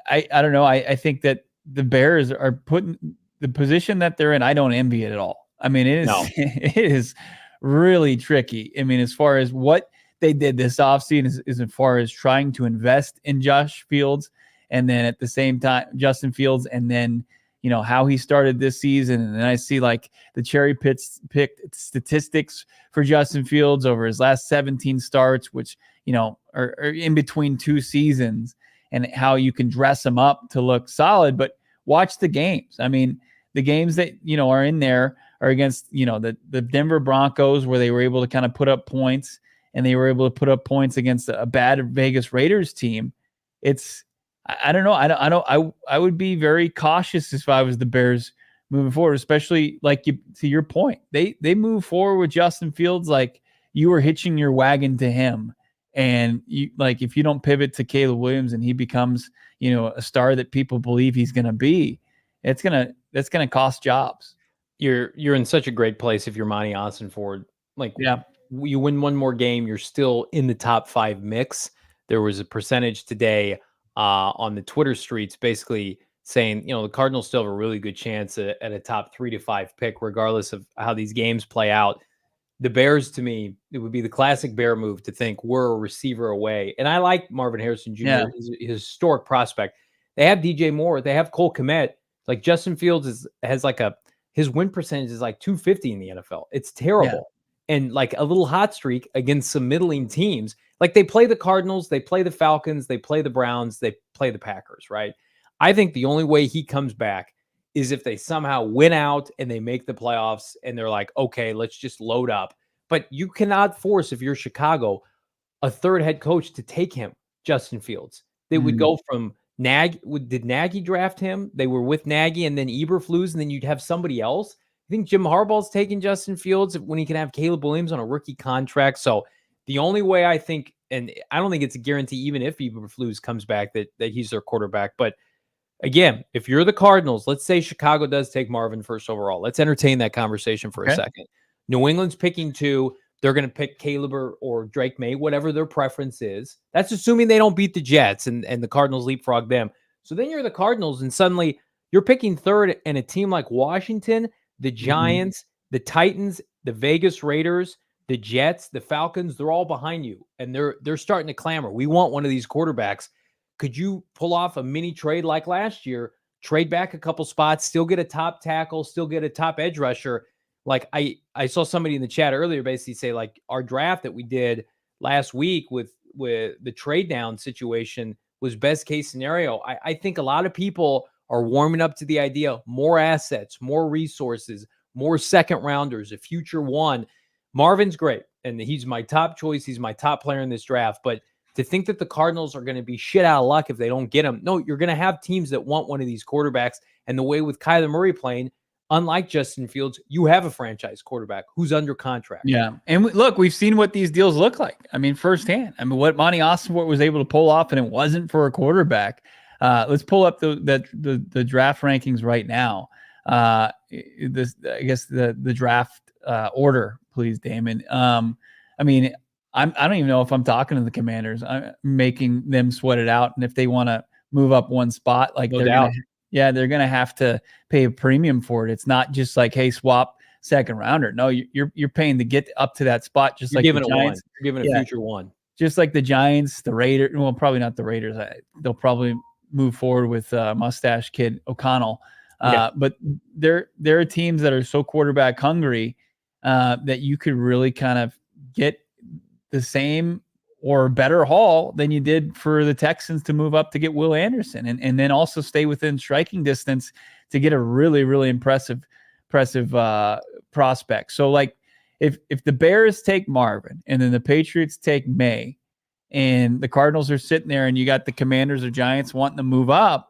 I don't know. I think that the Bears are putting the position that they're in. I don't envy it at all. I mean, it is really tricky. I mean, as far as what they did this offseason is as far as trying to invest in Josh Fields, and then at the same time, Justin Fields, and then, how he started this season. And then I see like the cherry picked statistics for Justin Fields over his last 17 starts, which, are in between 2 seasons, and how you can dress him up to look solid, but watch the games. I mean, the games that, are in there or against, the Denver Broncos, where they were able to kind of put up points, and they were able to put up points against a bad Vegas Raiders team. I don't know. I would be very cautious if I was the Bears moving forward, especially to your point, they move forward with Justin Fields like you were hitching your wagon to him. And if you don't pivot to Caleb Williams and he becomes, a star that people believe he's going to be, that's going to cost jobs. You're in such a great place if you're Monty Ossenford. Yeah, you win one more game, you're still in the top 5 mix. There was a percentage today on the Twitter streets basically saying, the Cardinals still have a really good chance at a top 3 to 5 pick, regardless of how these games play out. The Bears, to me, it would be the classic Bear move to think we're a receiver away. And I like Marvin Harrison Jr., his historic prospect. They have DJ Moore. They have Cole Kmet. Like Justin Fields has his win percentage is like 250 in the NFL. It's terrible. Yeah. And like a little hot streak against some middling teams. Like they play the Cardinals, they play the Falcons, they play the Browns, they play the Packers, right? I think the only way he comes back is if they somehow win out and they make the playoffs and they're like, okay, let's just load up. But you cannot force, if you're Chicago, a third head coach to take him, Justin Fields. They would go from did Nagy draft him? They were with Nagy and then Eberflus, and then you'd have somebody else. I think Jim Harbaugh's taking Justin Fields when he can have Caleb Williams on a rookie contract. So the only way I think, and I don't think it's a guarantee even if Eberflus comes back that he's their quarterback, but again, if you're the Cardinals, let's say Chicago does take Marvin first overall. Let's entertain that conversation for a second. New England's picking 2. They're going to pick Caleb or Drake May, whatever their preference is. That's assuming they don't beat the Jets and the Cardinals leapfrog them. So then you're the Cardinals, and suddenly you're picking 3rd, and a team like Washington, the Giants, the Titans, the Vegas Raiders, the Jets, the Falcons, they're all behind you, and they're starting to clamor. We want one of these quarterbacks. Could you pull off a mini trade like last year, trade back a couple spots, still get a top tackle, still get a top edge rusher? Like I saw somebody in the chat earlier basically say like our draft that we did last week with the trade down situation was best case scenario. I think a lot of people are warming up to the idea, more assets, more resources, more second rounders, a future one. Marvin's great, and he's my top choice. He's my top player in this draft, but to think that the Cardinals are going to be shit out of luck if they don't get him. No, you're going to have teams that want one of these quarterbacks. And the way with Kyler Murray playing, unlike Justin Fields, you have a franchise quarterback who's under contract. Yeah. And look, we've seen what these deals look like. I mean, firsthand. I mean, what Monty Ossenfort was able to pull off, and it wasn't for a quarterback. Let's pull up the draft rankings right now. I guess the draft order, please, Damon. I mean, I don't even know if I'm talking to the Commanders. I'm making them sweat it out, and if they want to move up one spot, like they're gonna have to pay a premium for it. It's not just like, hey, swap second rounder. No, you're paying to get up to that spot. Just like the Giants, you're giving a future one. Just like the Giants, the Raiders. Well, probably not the Raiders. They'll probably move forward with mustache kid O'Connell. But there are teams that are so quarterback hungry that you could really kind of get the same or better haul than you did for the Texans to move up to get Will Anderson and then also stay within striking distance to get a really, really impressive prospect. So like if the Bears take Marvin and then the Patriots take May and the Cardinals are sitting there and you got the Commanders or Giants wanting to move up,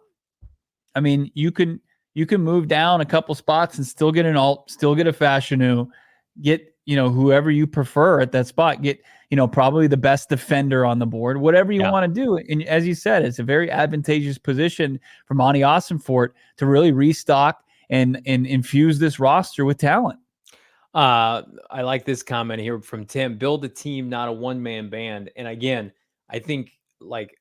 I mean, you can move down a couple spots and still get an alt, still get a Fashanu, get, whoever you prefer at that spot, get, probably the best defender on the board, whatever you want to do. And as you said, it's a very advantageous position for Monty Ossenfort to really restock and infuse this roster with talent. I like this comment here from Tim. Build a team, not a one-man band. And again, I think like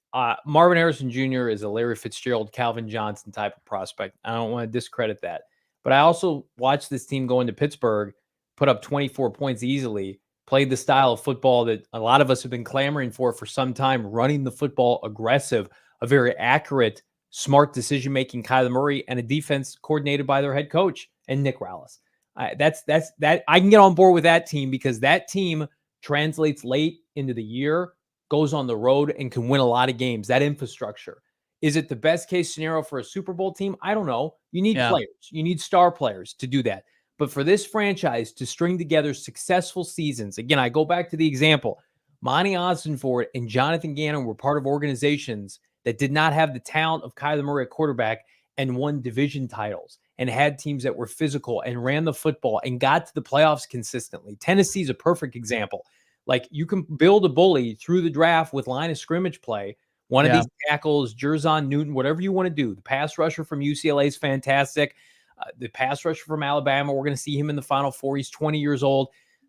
Marvin Harrison Jr. is a Larry Fitzgerald, Calvin Johnson type of prospect. I don't want to discredit that. But I also watched this team go into Pittsburgh, put up 24 points easily, played the style of football that a lot of us have been clamoring for some time, running the football aggressive, a very accurate, smart decision-making Kyler Murray, and a defense coordinated by their head coach and Nick Rallis. That's that. I can get on board with that team because that team translates late into the year, goes on the road, and can win a lot of games. That infrastructure. Is it the best case scenario for a Super Bowl team? I don't know. You need players. You need star players to do that. But for this franchise to string together successful seasons, again, I go back to the example. Monty Ossenford and Jonathan Gannon were part of organizations that did not have the talent of Kyler Murray at quarterback and won division titles and had teams that were physical and ran the football and got to the playoffs consistently. Tennessee's a perfect example. Like, you can build a bully through the draft with line of scrimmage play. One of these tackles, Jerzon Newton, whatever you want to do. The pass rusher from UCLA is fantastic. The pass rusher from Alabama, we're going to see him in the Final Four. He's 20 years old.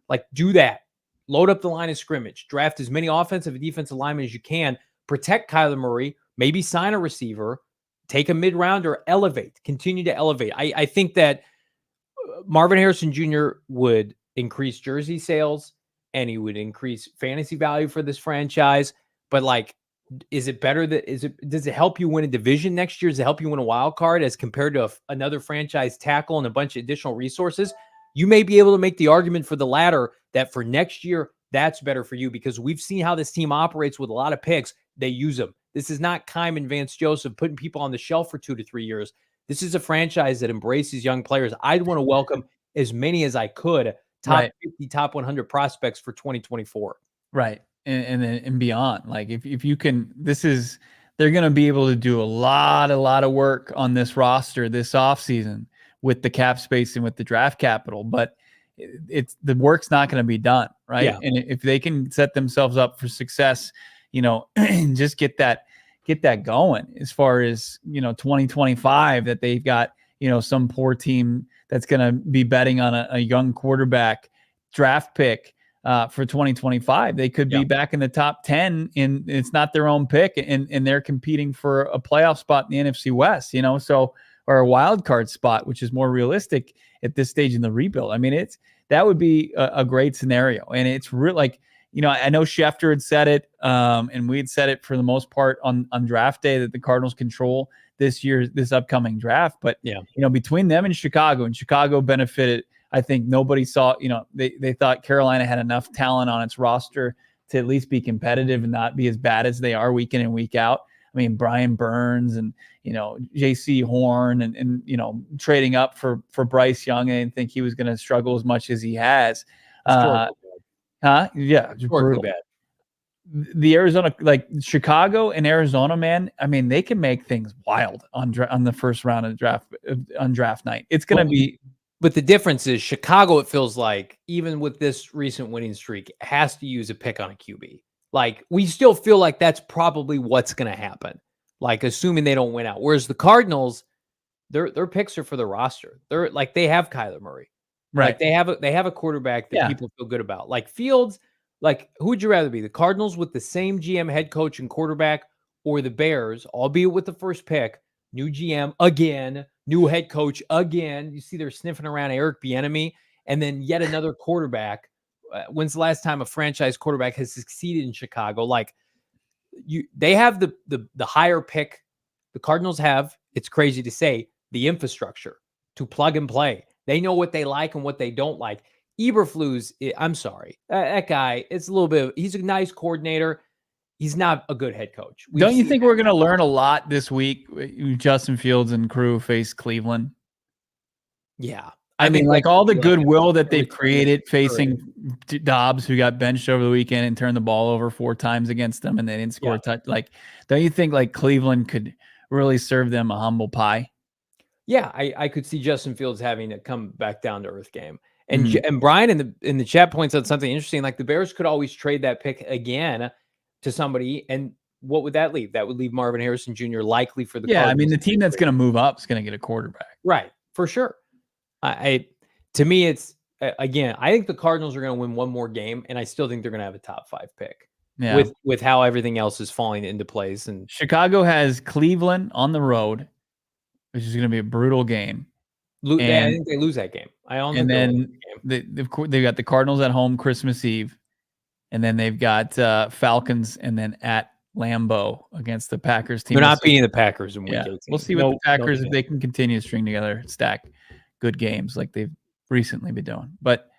Like, do that. Load up the line of scrimmage. Draft as many offensive and defensive linemen as you can. Protect Kyler Murray. Maybe sign a receiver. Take a mid-rounder. Elevate. Continue to elevate. I think that Marvin Harrison Jr. would increase jersey sales, and he would increase fantasy value for this franchise. But, like, is it better does it help you win a division next year? Does it help you win a wild card as compared to another franchise tackle and a bunch of additional resources? You may be able to make the argument for the latter, that for next year, that's better for you, because we've seen how this team operates with a lot of picks. They use them. This is not Keim and Vance Joseph putting people on the shelf for 2 to 3 years. This is a franchise that embraces young players. I'd want to welcome as many as I could, top 50, top 100 prospects for 2024. Right. And beyond. Like, if you can, they're going to be able to do a lot of work on this roster this offseason with the cap space and with the draft capital, but the work's not going to be done. Right. Yeah. And if they can set themselves up for success, and just get that going as far as, 2025, that they've got, some poor team that's going to be betting on a young quarterback draft pick for 2025. They could be back in the top 10, and it's not their own pick, and they're competing for a playoff spot in the NFC West, or a wild card spot, which is more realistic at this stage in the rebuild. I mean, that would be a great scenario. And it's real, like, I know Schefter had said it, and we had said it for the most part on draft day, that the Cardinals control this upcoming draft. But, between them and Chicago benefited. I think nobody saw, they thought Carolina had enough talent on its roster to at least be competitive and not be as bad as they are week in and week out. I mean, Brian Burns and, J.C. Horn and trading up for Bryce Young. I didn't think he was going to struggle as much as he has. Yeah. Brutal. Bad. The Arizona, like Chicago and Arizona, man, I mean, they can make things wild on the first round of on draft night. It's going to be. But the difference is Chicago, it feels like, even with this recent winning streak, has to use a pick on a QB. Like, we still feel like that's probably what's going to happen, like, assuming they don't win out. Whereas the Cardinals, their picks are for the roster. They're like, they have Kyler Murray. Right. Like, they have a quarterback that people feel good about. Like Fields, like, who would you rather be? The Cardinals with the same GM, head coach, and quarterback, or the Bears, albeit with the first pick, new GM again, new head coach again. You see they're sniffing around Eric Bieniemy, and then yet another quarterback. When's the last time a franchise quarterback has succeeded in Chicago? Like, they have the higher pick. The Cardinals have, it's crazy to say, the infrastructure to plug and play. They know what they like and what they don't like. Eberflus, I'm sorry, that guy, it's a little bit. He's a nice coordinator. He's not a good head coach. Don't you think we're going to learn a lot this week? Justin Fields and crew face Cleveland. Yeah. I mean, like, all the goodwill that they've created facing Dobbs, who got benched over the weekend and turned the ball over 4 times against them, and they didn't score a touch. Like, don't you think, like, Cleveland could really serve them a humble pie? Yeah, I could see Justin Fields having a come back down to earth game. And and Brian in the chat points out something interesting. Like, the Bears could always trade that pick again to somebody, and what would that leave? That would leave Marvin Harrison Jr. likely for the Cardinals. I mean, the team that's going to move up is going to get a quarterback. Right, for sure. To me, it's, again, I think the Cardinals are going to win one more game, and I still think they're going to have a top 5 pick. Yeah. With how everything else is falling into place. And Chicago has Cleveland on the road, which is going to be a brutal game. I think they lose that game. And then they've got the Cardinals at home Christmas Eve, and then they've got Falcons, and then at Lambeau against the Packers team. They're not beating the Packers in week 18. We'll see what the Packers, if they can continue to string together, stack good games like they've recently been doing. But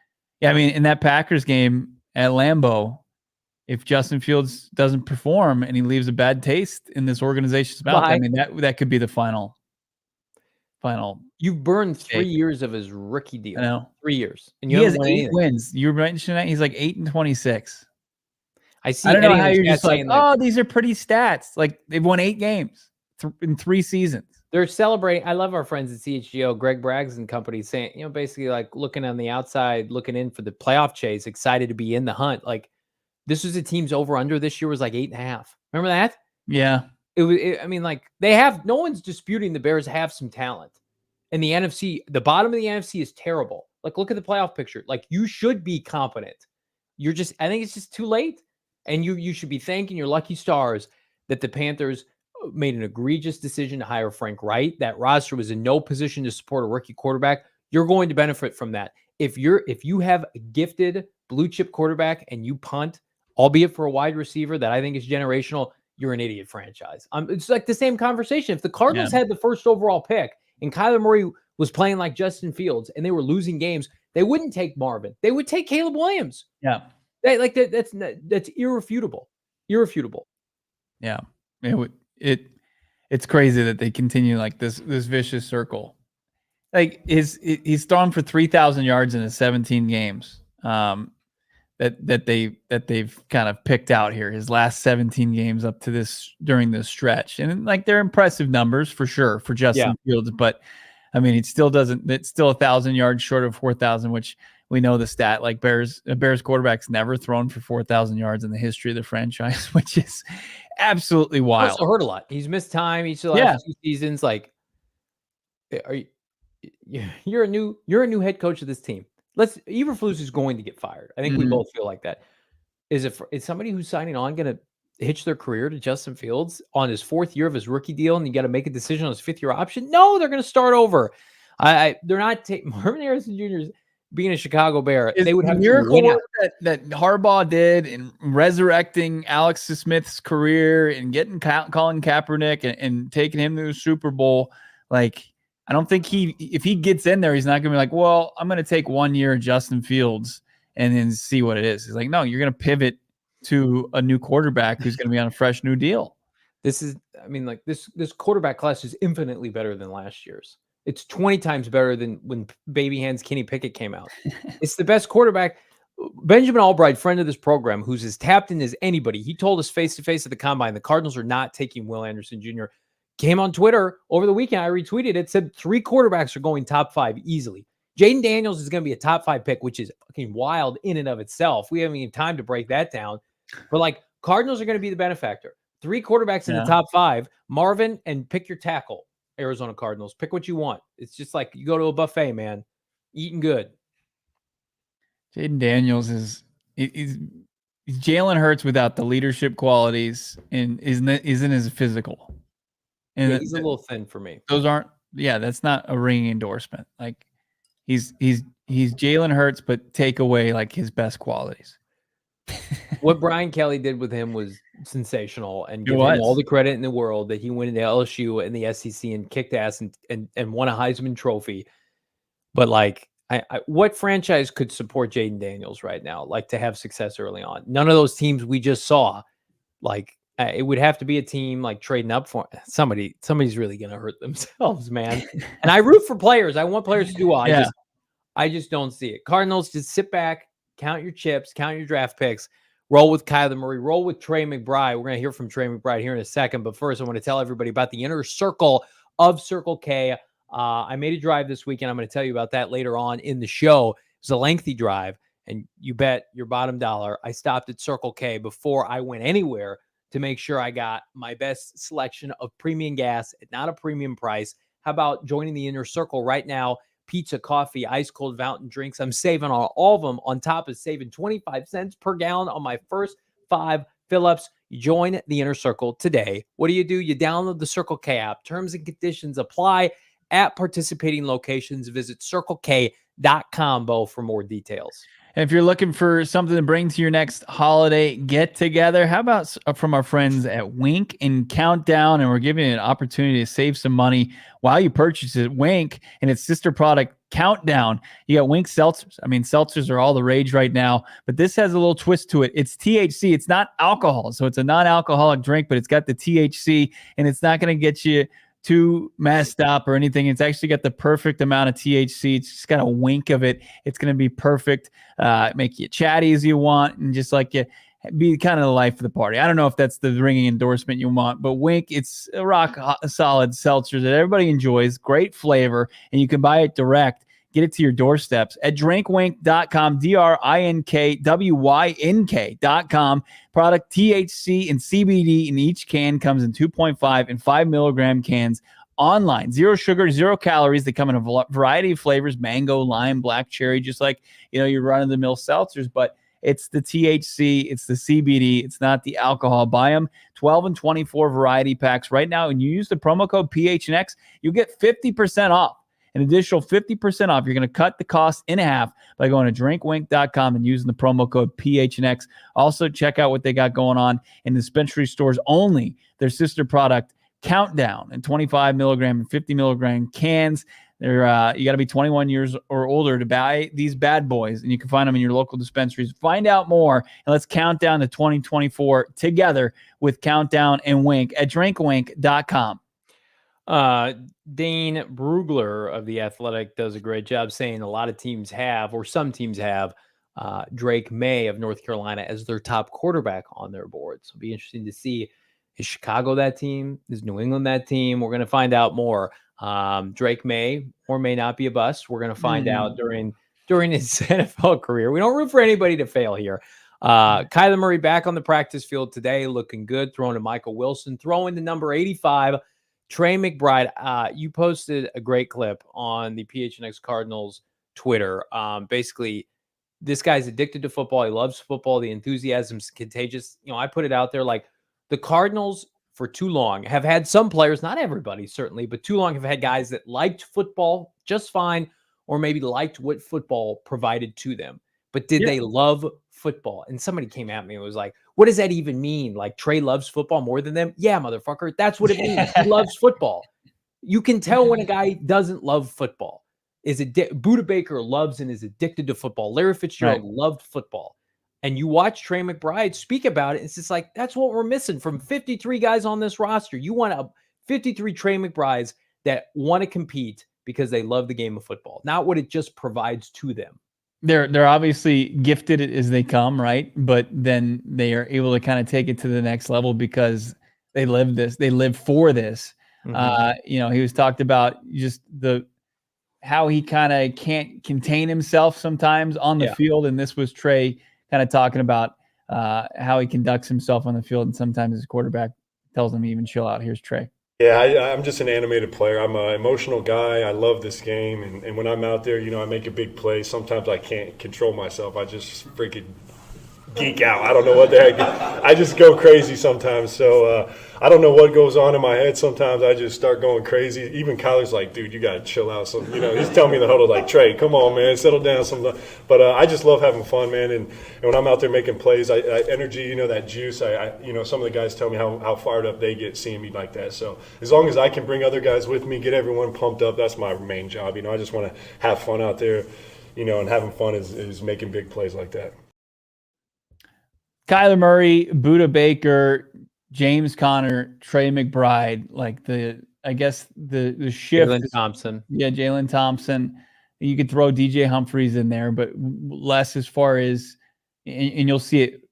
yeah, I mean, in that Packers game at Lambeau, if Justin Fields doesn't perform and he leaves a bad taste in this organization's mouth, I mean, that could be the final final. You've burned 3 Shape. years of his rookie deal. I know. 3 years, and you He has haven't won 8 anything. wins. You mentioned that he's like 8-26. I see. I don't know Eddie in how the you're chat just like, saying that oh, these are pretty stats. Like they've won 8 games in 3 seasons. they're celebrating. I love our friends at CHGO, Greg Braggs and company, saying, basically like looking on the outside, looking in for the playoff chase, excited to be in the hunt. Like this was the team's over under this year was like 8.5. Remember that? Yeah. I mean, like they have. No one's disputing the Bears have some talent, and the NFC, the bottom of the NFC is terrible. Like look at the playoff picture. Like you should be competent. I think it's just too late. And you should be thanking your lucky stars that the Panthers made an egregious decision to hire Frank Wright. That roster was in no position to support a rookie quarterback. You're going to benefit from that. If you have a gifted blue chip quarterback and you punt, albeit for a wide receiver that I think is generational, you're an idiot franchise. It's like the same conversation. If the Cardinals had the first overall pick and Kyler Murray was playing like Justin Fields and they were losing games, they wouldn't take Marvin. They would take Caleb Williams. Yeah. That's irrefutable. Irrefutable. Yeah. It's crazy that they continue like this vicious circle. Like he's thrown for 3,000 yards in his 17 games. That they've kind of picked out here, his last 17 games up to this during this stretch. And like they're impressive numbers for sure for Justin Fields, but I mean, it's still 1,000 yards short of 4,000, which we know the stat. Like Bears quarterback's never thrown for 4,000 yards in the history of the franchise, which is absolutely wild. Also hurt a lot. He's missed time each of the last 2 seasons. Like, you're a new head coach of this team. Eberflus is going to get fired. I think we both feel like that. Is somebody who's signing on going to hitch their career to Justin Fields on his 4th year of his rookie deal, and you got to make a decision on his 5th year option? No, they're going to start over. They're not taking Marvin Harrison Jr. being a Chicago Bear. They would have miracle work that Harbaugh did in resurrecting Alex Smith's career and getting Colin Kaepernick and taking him to the Super Bowl. Like, I don't think if he gets in there, he's not going to be like, well, I'm going to take 1 year of Justin Fields and then see what it is. He's like, no, you're going to pivot to a new quarterback who's going to be on a fresh new deal. This quarterback class is infinitely better than last year's. It's 20 times better than when baby hands Kenny Pickett came out. It's the best quarterback. Benjamin Albright, friend of this program, who's as tapped in as anybody, he told us face-to-face at the Combine, the Cardinals are not taking Will Anderson Jr. Came on Twitter over the weekend. I retweeted it, said 3 quarterbacks are going top 5 easily. Jaden Daniels is going to be a top 5 pick, which is fucking wild in and of itself. We haven't even time to break that down. But like Cardinals are going to be the benefactor. 3 quarterbacks in the top 5. Marvin, and pick your tackle. Arizona Cardinals. Pick what you want. It's just like you go to a buffet, man. Eating good. Jaden Daniels is Jalen Hurts without the leadership qualities and isn't as physical. And he's a little thin for me. Those aren't. Yeah, that's not a ringing endorsement. Like he's Jalen Hurts, but take away like his best qualities. What Brian Kelly did with him was sensational, and give him all the credit in the world that he went into LSU and the SEC and kicked ass and won a Heisman Trophy. But like, what franchise could support Jaden Daniels right now? Like to have success early on? None of those teams we just saw. Like it would have to be a team like trading up for somebody. Somebody's really going to hurt themselves, man. And I root for players. I want players to do well. I just don't see it. Cardinals, just sit back, count your chips, count your draft picks. Roll with Kyler Murray. Roll with Trey McBride. We're going to hear from Trey McBride here in a second. But first, I want to tell everybody about the inner circle of Circle K. I made a drive this weekend. I'm going to tell you about that later on in the show. It was a lengthy drive, and you bet your bottom dollar I stopped at Circle K before I went anywhere to make sure I got my best selection of premium gas at not a premium price. How about joining the inner circle right now? Pizza, coffee, ice cold fountain drinks. I'm saving on all of them, on top of saving 25 cents per gallon on my first 5 fill-ups. You join the inner circle today. What do? You download the Circle K app. Terms and conditions apply at participating locations. Visit CircleK.com, Bo, for more details. And if you're looking for something to bring to your next holiday get-together, how about from our friends at Wink and Countdown? And we're giving you an opportunity to save some money while you purchase it. Wink and its sister product, Countdown. You got Wink seltzers. I mean, seltzers are all the rage right now, but this has a little twist to it. It's THC. It's not alcohol, so it's a non-alcoholic drink, but it's got the THC, and it's not going to get you too messed up or anything. It's actually got the perfect amount of THC. It's just got a wink of it. It's going to be perfect. Make you chatty as you want, and just like you be kind of the life of the party. I don't know if that's the ringing endorsement you want, but Wink, it's a rock solid seltzer that everybody enjoys. Great flavor, and you can buy it direct. Get it to your doorsteps at drinkwink.com, DRINKWYNK.com. Product THC and CBD in each can, comes in 2.5 and 5 milligram cans. Online, 0 sugar, 0 calories. They come in a variety of flavors: mango, lime, black cherry, just like, your run-of-the-mill seltzers. But it's the THC, it's the CBD, it's not the alcohol. Buy them 12 and 24 variety packs right now, and you use the promo code PHNX, you get 50% off. An additional 50% off. You're going to cut the cost in half by going to drinkwink.com and using the promo code PHNX. Also, check out what they got going on in dispensary stores only. Their sister product, Countdown, in 25 milligram and 50 milligram cans. They're you got to be 21 years or older to buy these bad boys, and you can find them in your local dispensaries. Find out more, and let's count down to 2024 together with Countdown and Wink at drinkwink.com. Dane Brugler of The Athletic does a great job saying a lot of teams have, or some teams have, Drake May of North Carolina as their top quarterback on their board. So it'll be interesting to see, is Chicago that team? Is New England that team? We're going to find out more. Drake may or may not be a bust. We're going to find out during his NFL career. We don't root for anybody to fail here. Kyler Murray back on the practice field today, looking good, throwing to Michael Wilson, throwing to number 85, Trey McBride. You posted a great clip on the PHNX Cardinals Twitter. Basically, this guy's addicted to football. He loves football. The enthusiasm's contagious. I put it out there, like, the Cardinals for too long have had some players, not everybody certainly, but too long have had guys that liked football just fine, or maybe liked what football provided to them. But did they love football? And somebody came at me and was like, what does that even mean? Like, Trey loves football more than them? Yeah, motherfucker. That's what it means. He loves football. You can tell when a guy doesn't love football. Buda Baker loves and is addicted to football. Larry Fitzgerald loved football. And you watch Trey McBride speak about it. It's just like, that's what we're missing from 53 guys on this roster. You want 53 Trey McBrides that want to compete because they love the game of football, not what it just provides to them. They're obviously gifted as they come, right? But then they are able to kind of take it to the next level because they live this. They live for this. He was talked about just how he kind of can't contain himself sometimes on the field, and this was Trey kind of talking about how he conducts himself on the field, and sometimes his quarterback tells him even chill out. Here's Trey. Yeah, I'm just an animated player. I'm an emotional guy. I love this game, and when I'm out there, I make a big play. Sometimes I can't control myself. I just freaking geek out. I don't know what the heck. I just go crazy sometimes. So I don't know what goes on in my head. Sometimes I just start going crazy. Even Kyler's like, dude, you got to chill out. So, he's telling me in the huddle, like, Trey, come on, man, settle down. But I just love having fun, man. And when I'm out there making plays, I energy, that juice. Some of the guys tell me how fired up they get seeing me like that. So as long as I can bring other guys with me, get everyone pumped up, that's my main job. I just want to have fun out there, and having fun is making big plays like that. Kyler Murray, Buda Baker, James Conner, Trey McBride, like the shift. Jalen Thompson. Yeah, Jalen Thompson. You could throw DJ Humphries in there, but less as far as, and you'll see it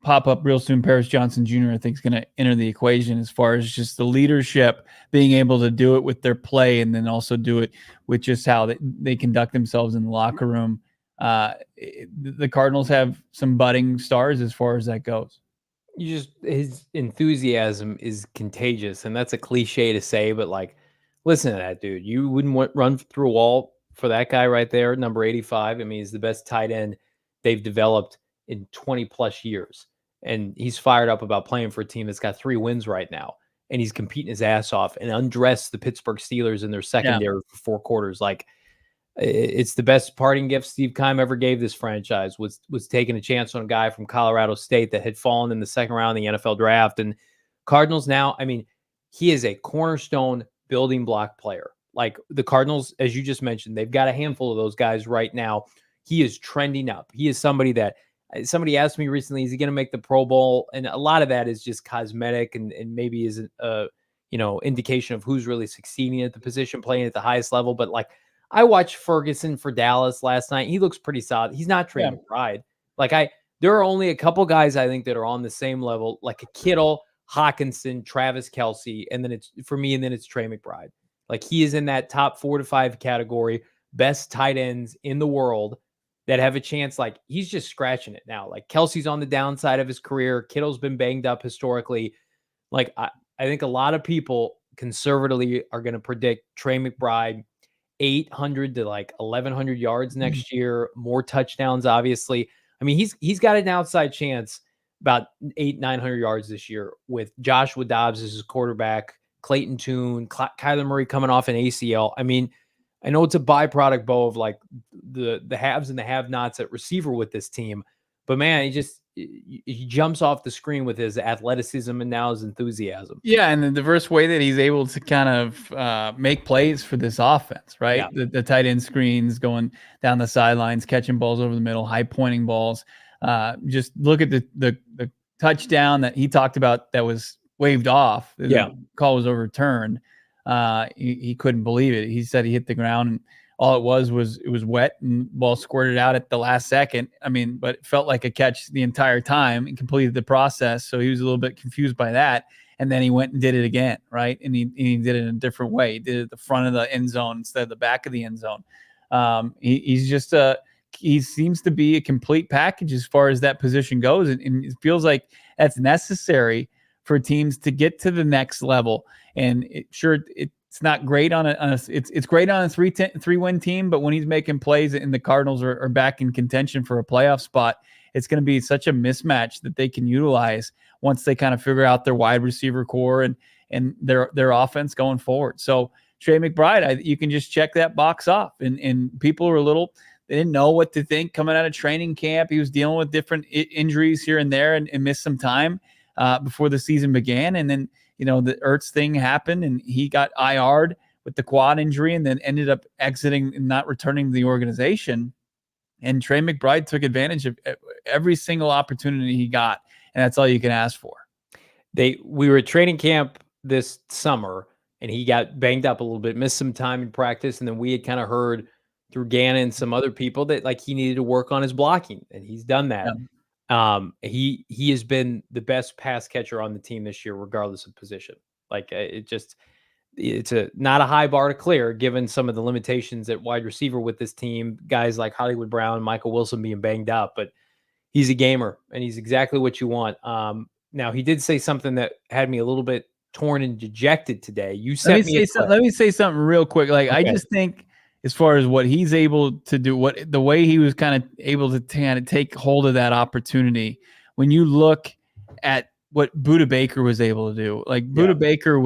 pop up real soon. Paris Johnson Jr., I think, is going to enter the equation as far as just the leadership, being able to do it with their play, and then also do it with just how they conduct themselves in the locker room. The Cardinals have some budding stars as far as that goes. His enthusiasm is contagious, and that's a cliche to say, but like, listen to that dude. You wouldn't run through a wall for that guy right there, number 85. I mean, he's the best tight end they've developed in 20 plus years, and he's fired up about playing for a team that's got 3 wins right now, and he's competing his ass off and undressed the Pittsburgh Steelers in their secondary for 4 quarters. Like, it's the best parting gift Steve Keim ever gave this franchise, was taking a chance on a guy from Colorado State that had fallen in the second round of the NFL draft. And Cardinals now, I mean, he is a cornerstone building block player. Like, the Cardinals, as you just mentioned, they've got a handful of those guys right now. He is trending up. He is somebody asked me recently, is he going to make the Pro Bowl? And a lot of that is just cosmetic and maybe isn't indication of who's really succeeding at the position, playing at the highest level. But like, I watched Ferguson for Dallas last night. He looks pretty solid. He's not Trey McBride. There are only a couple guys I think that are on the same level, like a Kittle, Hawkinson, Travis Kelce, and then it's Trey McBride. Like, he is in that top 4 to 5 category, best tight ends in the world that have a chance. Like, he's just scratching it now. Like, Kelce's on the downside of his career. Kittle's been banged up historically. Like, I think a lot of people conservatively are going to predict Trey McBride 800 to like 1,100 yards next year, more touchdowns, obviously. I mean, he's got an outside chance about 900 yards this year with Joshua Dobbs as his quarterback, Clayton Tune, Kyler Murray coming off an ACL. I mean, I know it's a byproduct, Bo, of like the haves and the have-nots at receiver with this team, but man, he jumps off the screen with his athleticism and now his enthusiasm. Yeah, and the diverse way that he's able to kind of make plays for this offense, right? Yeah. The tight end screens, going down the sidelines, catching balls over the middle, high pointing balls. Just look at the touchdown that he talked about that was waved off. The call was overturned. He couldn't believe it. He said he hit the ground and all it was wet and ball squirted out at the last second. I mean, but it felt like a catch the entire time and completed the process. So he was a little bit confused by that. And then he went and did it again, right? And he did it in a different way. He did it at the front of the end zone instead of the back of the end zone. He's just he seems to be a complete package as far as that position goes. And it feels like that's necessary for teams to get to the next level. And it's not great on it's great on a 3-win team, but when he's making plays and the Cardinals are back in contention for a playoff spot, it's going to be such a mismatch that they can utilize once they kind of figure out their wide receiver core and their offense going forward. So Trey McBride, you can just check that box off. And people are they didn't know what to think coming out of training camp. He was dealing with different injuries here and there and missed some time before the season began. And then, the Ertz thing happened and he got IR'd with the quad injury and then ended up exiting and not returning to the organization. And Trey McBride took advantage of every single opportunity he got. And that's all you can ask for. We were at training camp this summer and he got banged up a little bit, missed some time in practice. And then we had kind of heard through Gannon and some other people that like he needed to work on his blocking, and he's done that. He has been the best pass catcher on the team this year, regardless of position. Like it's not a high bar to clear given some of the limitations at wide receiver with this team, guys like Hollywood Brown, Michael Wilson being banged up, but he's a gamer and he's exactly what you want. Now he did say something that had me a little bit torn and dejected today. Let me say something real quick. Like, okay. I just think, as far as what he's able to do, the way he was kind of able to kind of take hold of that opportunity. When you look at what Budda Baker was able to do, like Budda Baker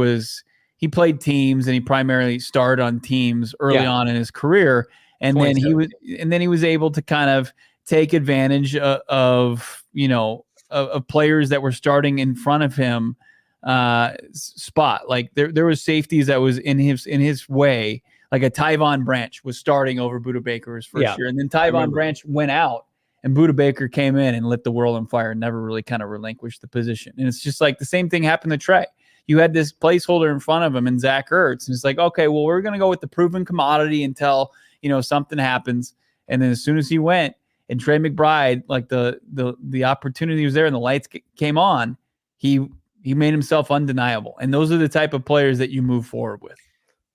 he played teams and he primarily started on teams early on in his career. And then he was able to kind of take advantage of players that were starting in front of him spot. Like there was safeties that was in his way. Like a Tyvon Branch was starting over Budda Baker his first year. And then Tyvon Branch went out and Budda Baker came in and lit the world on fire and never really kind of relinquished the position. And it's just like the same thing happened to Trey. You had this placeholder in front of him and Zach Ertz. And it's like, okay, well, we're going to go with the proven commodity until, something happens. And then as soon as he went and Trey McBride, like the opportunity was there and the lights came on, he made himself undeniable. And those are the type of players that you move forward with.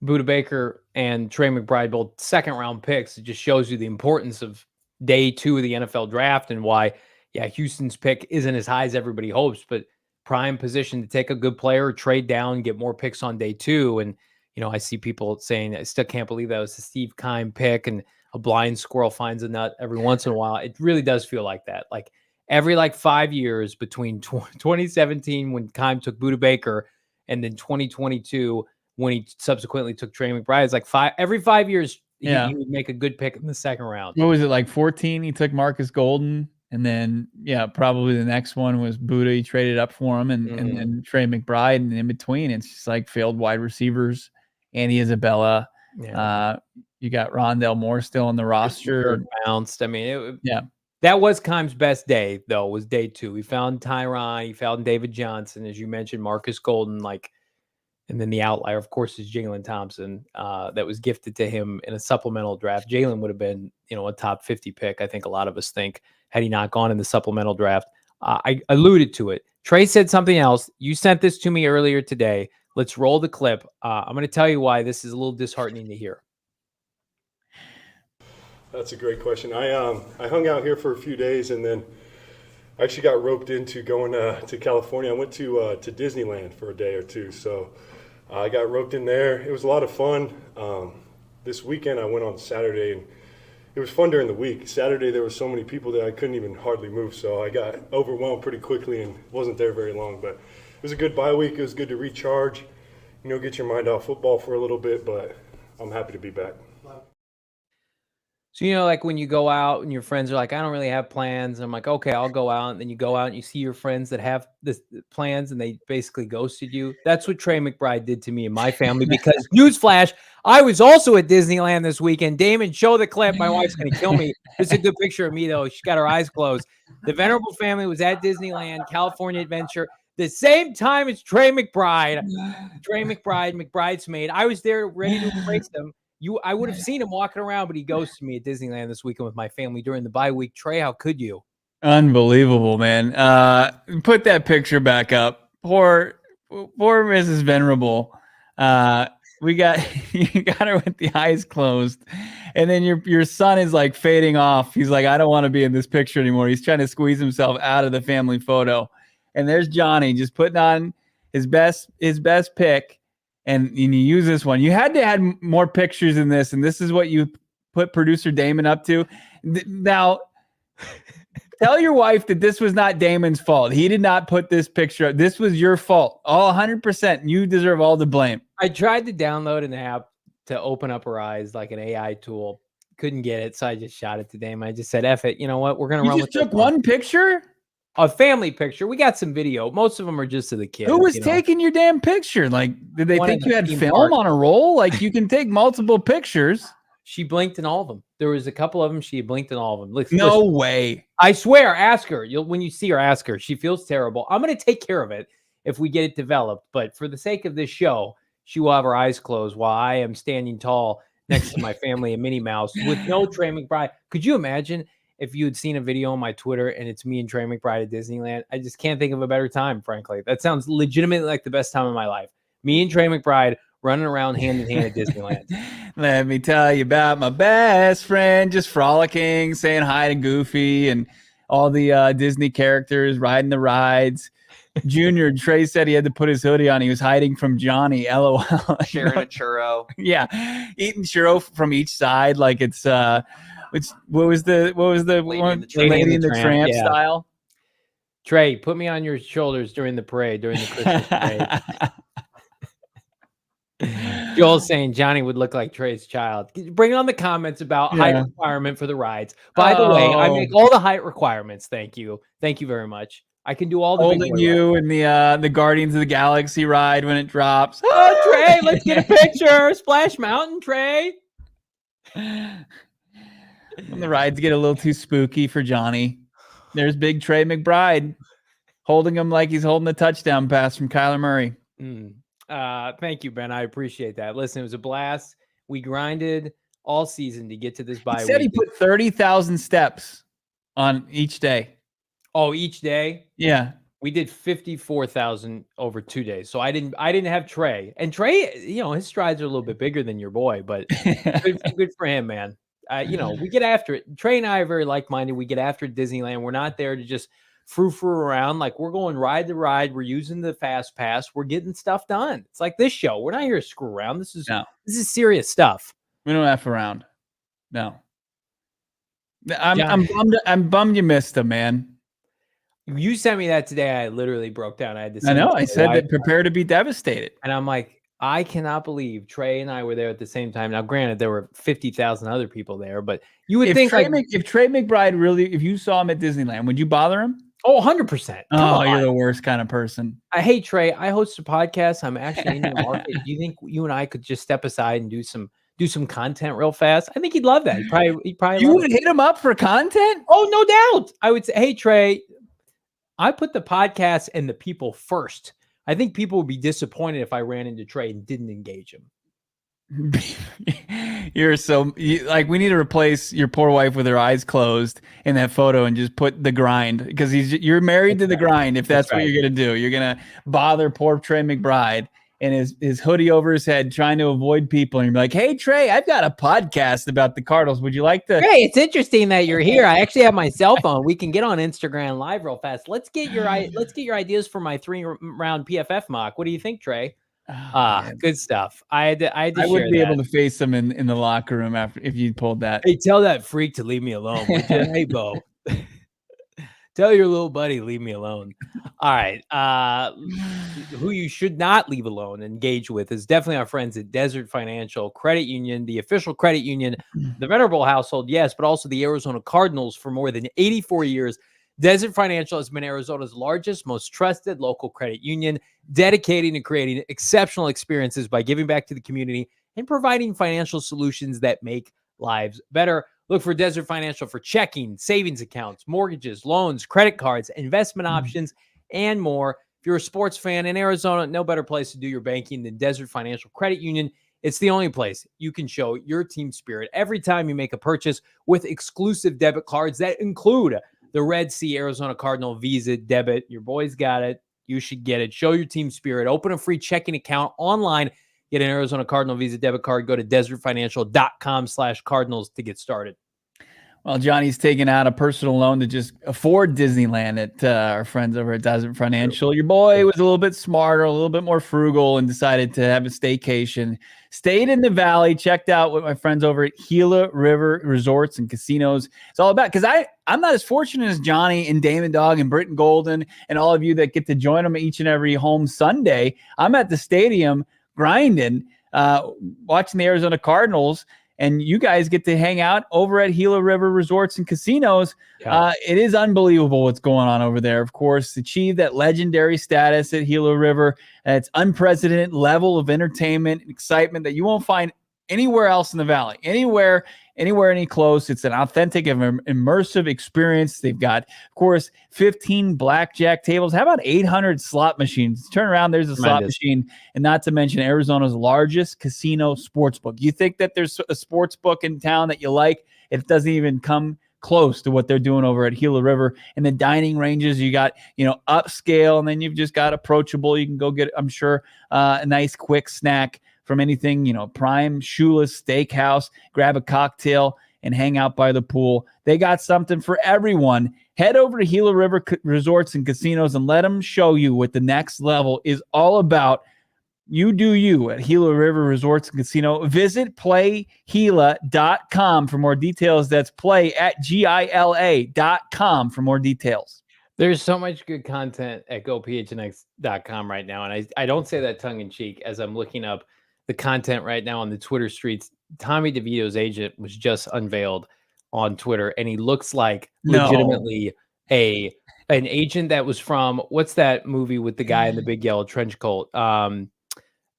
Budda Baker and Trey McBride, both second-round picks. It just shows you the importance of day 2 of the NFL draft and why, Houston's pick isn't as high as everybody hopes, but prime position to take a good player, trade down, get more picks on day 2. And, I see people saying, I still can't believe that was the Steve Keim pick and a blind squirrel finds a nut every once in a while. It really does feel like that. Like every 5 years between 2017 when Keim took Budda Baker and then 2022 when he subsequently took Trey McBride, it's like every 5 years he would make a good pick in the second round. What was it, like 14? He took Marcus Golden, and then probably the next one was Budda. He traded up for him, and then Trey McBride, and in between, it's just like failed wide receivers. Andy Isabella. You got Rondell Moore still on the roster. Bounced. I mean, that was Keim's best day though. Was day 2. He found Tyron. He found David Johnson, as you mentioned, Marcus Golden. Like, And then the outlier, of course, is Jalen Thompson. That was gifted to him in a supplemental draft. Jalen would have been, a top 50 pick. I think a lot of us think, had he not gone in the supplemental draft. I alluded to it. Trey said something else. You sent this to me earlier today. Let's roll the clip. I'm going to tell you why this is a little disheartening to hear. That's a great question. I hung out here for a few days, and then I actually got roped into going to California. I went to Disneyland for a day or two, so I got roped in there. It was a lot of fun. This weekend I went on Saturday, and it was fun during the week. Saturday there were so many people that I couldn't even hardly move, so I got overwhelmed pretty quickly and wasn't there very long. But it was a good bye week. It was good to recharge, get your mind off football for a little bit, but I'm happy to be back. So, like when you go out and your friends are like, I don't really have plans. I'm like, okay, I'll go out. And then you go out and you see your friends that have the plans and they basically ghosted you. That's what Trey McBride did to me and my family because newsflash, I was also at Disneyland this weekend. Damon, show the clip. My wife's going to kill me. It's a good picture of me, though. She got her eyes closed. The Venerable family was at Disneyland, California Adventure, the same time as Trey McBride. Trey McBride, McBride's maid. I was there ready to embrace them. I would have seen him walking around, but he ghosted me at Disneyland this weekend with my family during the bye week. Trey, how could you? Unbelievable, man. Put that picture back up. Poor Mrs. Venerable. You got her with the eyes closed, and then your son is like fading off. He's like, I don't want to be in this picture anymore. He's trying to squeeze himself out of the family photo, and there's Johnny just putting on his best pick. And you use this one. You had to add more pictures in this, and this is what you put producer Damon up to. Now, tell your wife that this was not Damon's fault. He did not put this picture up. This was your fault. All 100%. You deserve all the blame. I tried to download an app to open up her eyes, like an AI tool. Couldn't get it, so I just shot it to Damon. I just said, F it. You know what? We're going to run with this. You just took one picture? A family picture. We got some video. Most of them are just of the kids. Who was taking your damn picture? Like, did they think you had film on a roll? Like, you can take multiple pictures. She blinked in all of them. There was a couple of them. She blinked in all of them. No way. I swear. Ask her. When you see her, ask her. She feels terrible. I'm going to take care of it if we get it developed. But for the sake of this show, she will have her eyes closed while I am standing tall next to my family and Minnie Mouse with no Trey McBride. Could you imagine if you had seen a video on my Twitter and it's me and Trey McBride at Disneyland? I just can't think of a better time, frankly. That sounds legitimately like the best time of my life. Me and Trey McBride running around hand in hand at Disneyland. Let me tell you about my best friend, just frolicking, saying hi to Goofy and all the Disney characters, riding the rides. Junior, Trey said he had to put his hoodie on. He was hiding from Johnny, LOL. Sharing a churro. Yeah, eating churro from each side like it's what was the Lady in the Tramp style? Trey, put me on your shoulders during the parade, during the Christmas parade. Joel's saying Johnny would look like Trey's child. Bring on the comments about height requirement for the rides. By the way, I make all the height requirements. Thank you. Thank you very much. I can do all the holding you in the Guardians of the Galaxy ride when it drops. Oh, Trey, let's get a picture. Splash Mountain, Trey. When the rides get a little too spooky for Johnny, there's big Trey McBride holding him like he's holding a touchdown pass from Kyler Murray. Thank you, Ben. I appreciate that. Listen, it was a blast. We grinded all season to get to this bye week. He said he put 30,000 steps on each day. Oh, each day? Yeah. We did 54,000 over 2 days. So I didn't have Trey. And Trey, his strides are a little bit bigger than your boy, but good for him, man. We get after it. Trey and I are very like-minded. We get after Disneyland. We're not there to just frou-frou around. Like, we're going ride to ride. We're using the fast pass. We're getting stuff done. It's like this show. We're not here to screw around. This is serious stuff. We don't F around. No. I'm bummed you missed him, man. You sent me that today. I literally broke down. I said that prepare to be devastated. And I'm like, I cannot believe Trey and I were there at the same time. Now, granted, there were 50,000 other people there, but you would think if Trey McBride really, if you saw him at Disneyland, would you bother him? Oh, 100%. Oh, you're the worst kind of person. Hey, Trey, I host a podcast. I'm actually in the market. Do you think you and I could just step aside and do some content real fast? I think he'd love that. He'd probably you would hit him up for content? Oh, no doubt. I would say, hey, Trey, I put the podcast and the people first. I think people would be disappointed if I ran into Trey and didn't engage him. We need to replace your poor wife with her eyes closed in that photo and just put the grind, because you're married to the grind. If that's what you're going to do, you're going to bother poor Trey McBride and his hoodie over his head, trying to avoid people. And you're like, hey, Trey, I've got a podcast about the Cardinals. Would you like to? Hey, it's interesting that you're here. I actually have my cell phone. We can get on Instagram Live real fast. Let's get your ideas for my 3-round PFF mock. What do you think, Trey? Good stuff. I wouldn't be able to face him in the locker room if you pulled that. Hey, tell that freak to leave me alone, would you? Hey, Bo. Tell your little buddy, leave me alone. All right. Who you should not leave alone, engage with, is definitely our friends at Desert Financial Credit Union, the official credit union, the Venerable household, yes, but also the Arizona Cardinals for more than 84 years. Desert Financial has been Arizona's largest, most trusted local credit union, dedicating to creating exceptional experiences by giving back to the community and providing financial solutions that make lives better. Look for Desert Financial for checking, savings accounts, mortgages, loans, credit cards, investment options, and more. If you're a sports fan in Arizona, no better place to do your banking than Desert Financial Credit Union. It's the only place you can show your team spirit every time you make a purchase with exclusive debit cards that include the Red Sea Arizona Cardinal Visa debit. Your boys got it. You should get it. Show your team spirit. Open a free checking account online. Get an Arizona Cardinal Visa debit card. Go to desertfinancial.com/Cardinals to get started. Well, Johnny's taking out a personal loan to just afford Disneyland at our friends over at Desert Financial. Your boy was a little bit smarter, a little bit more frugal, and decided to have a staycation. Stayed in the Valley, checked out what my friends over at Gila River Resorts and Casinos it's all about. Because I'm not as fortunate as Johnny and Damon Dog and Britton Golden and all of you that get to join them each and every home Sunday. I'm at the stadium grinding, watching the Arizona Cardinals. And you guys get to hang out over at Gila River Resorts and Casinos. Yeah. It is unbelievable what's going on over there. Of course, achieve that legendary status at Gila River. It's unprecedented level of entertainment and excitement that you won't find anywhere else in the Valley. Anywhere any close. It's an authentic and immersive experience. They've got, of course, 15 blackjack tables. How about 800 slot machines? Turn around, there's a slot machine. And not to mention Arizona's largest casino sports book. You think that there's a sports book in town that you like? It doesn't even come close to what they're doing over at Gila River. And the dining ranges, you got, upscale, and then you've just got approachable. You can go get, I'm sure, a nice quick snack from anything, prime shoeless steakhouse, grab a cocktail and hang out by the pool. They got something for everyone. Head over to Gila River Resorts and Casinos and let them show you what the next level is all about. You do you at Gila River Resorts and Casino. Visit playgila.com for more details. That's play@GILA.com for more details. There's so much good content at gophnx.com right now. And I don't say that tongue in cheek as I'm looking up the content right now on the Twitter streets. Tommy DeVito's agent was just unveiled on Twitter, and he looks like legitimately an agent that was from, what's that movie with the guy in the big yellow trench coat? You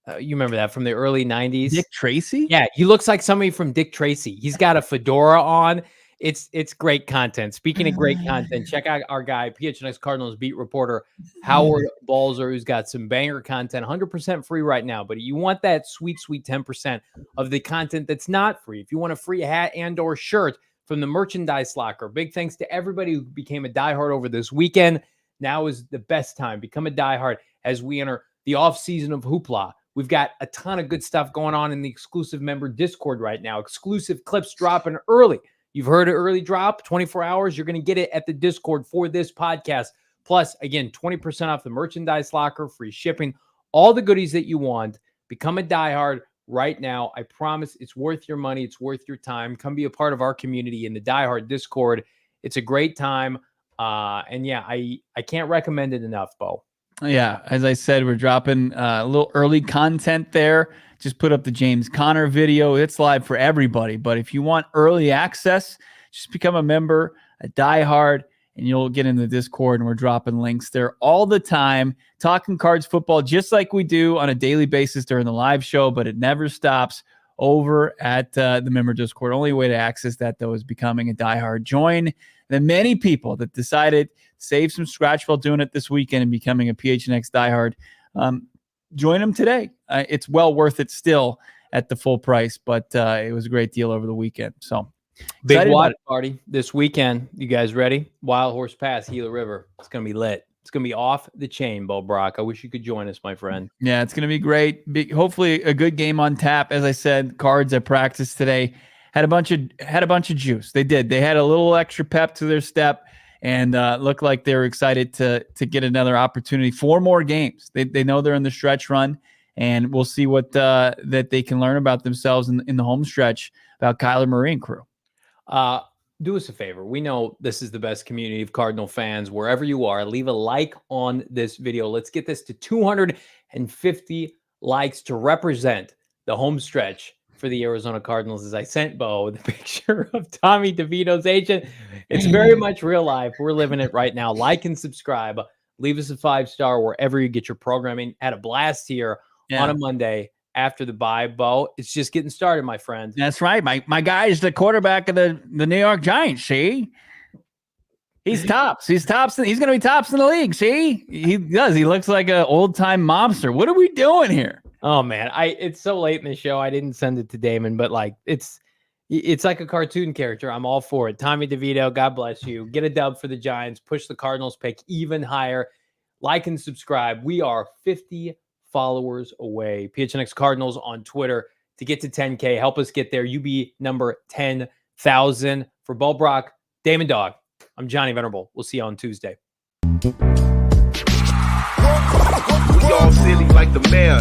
remember that from the early 90s? Dick Tracy? Yeah, he looks like somebody from Dick Tracy. He's got a fedora on. It's great content. Speaking of great content, check out our guy, PHNX Cardinals beat reporter Howard Balzer, who's got some banger content, 100% free right now. But you want that sweet 10% of the content that's not free. If you want a free hat and or shirt from the merchandise locker, big thanks to everybody who became a diehard over this weekend. Now is the best time. Become a diehard as we enter the off season of hoopla. We've got a ton of good stuff going on in the exclusive member Discord right now. Exclusive clips dropping early. You've heard an early drop, 24 hours. You're going to get it at the Discord for this podcast. Plus, again, 20% off the merchandise locker, free shipping, all the goodies that you want. Become a diehard right now. I promise it's worth your money. It's worth your time. Come be a part of our community in the diehard Discord. It's a great time. And yeah, I can't recommend it enough, Bo. Yeah, as I said, we're dropping a little early content there. Just put up the James Conner video. It's live for everybody. But if you want early access, just become a member, a diehard, and you'll get in the Discord, and we're dropping links there all the time. Talking Cards football, just like we do on a daily basis during the live show, but it never stops over at the member Discord. Only way to access that, though, is becoming a diehard. Join the many people that decided to save some scratch while doing it this weekend and becoming a PHNX diehard. join them today. It's well worth it still at the full price, but it was a great deal over the weekend. So big watch party this weekend. You guys ready? Wild Horse Pass, Gila River. It's going to be lit. It's going to be off the chain, Bo Brock. I wish you could join us, my friend. Yeah, it's going to be great. Hopefully a good game on tap. As I said, Cards at practice today had a bunch of juice. They did. They had a little extra pep to their step and looked like they were excited to get another opportunity. 4 more games. They know they're in the stretch run, and we'll see what that they can learn about themselves in the home stretch about Kyler Murray and crew. Do us a favor. We know this is the best community of Cardinal fans. Wherever you are, leave a like on this video. Let's get this to 250 likes to represent the home stretch for the Arizona Cardinals. As I sent Bo the picture of Tommy DeVito's agent. It's very much real life. We're living it right now. Like and subscribe. Leave us a 5-star wherever you get your programming. Had a blast here on a Monday. After the bye, Bo, it's just getting started, my friend. That's right. My guy is the quarterback of the New York Giants. See, he's tops. He's tops. He's going to be tops in the league. See, he does. He looks like an old time mobster. What are we doing here? Oh man, it's so late in the show. I didn't send it to Damon, but like it's like a cartoon character. I'm all for it. Tommy DeVito, God bless you. Get a dub for the Giants. Push the Cardinals pick even higher. Like and subscribe. We are 50 followers away. PHNX Cardinals on Twitter to get to 10K. Help us get there. You be number 10,000. For Bo Brock, Damon Dog, I'm Johnny Venerable. We'll see you on Tuesday. We all silly like the mayor.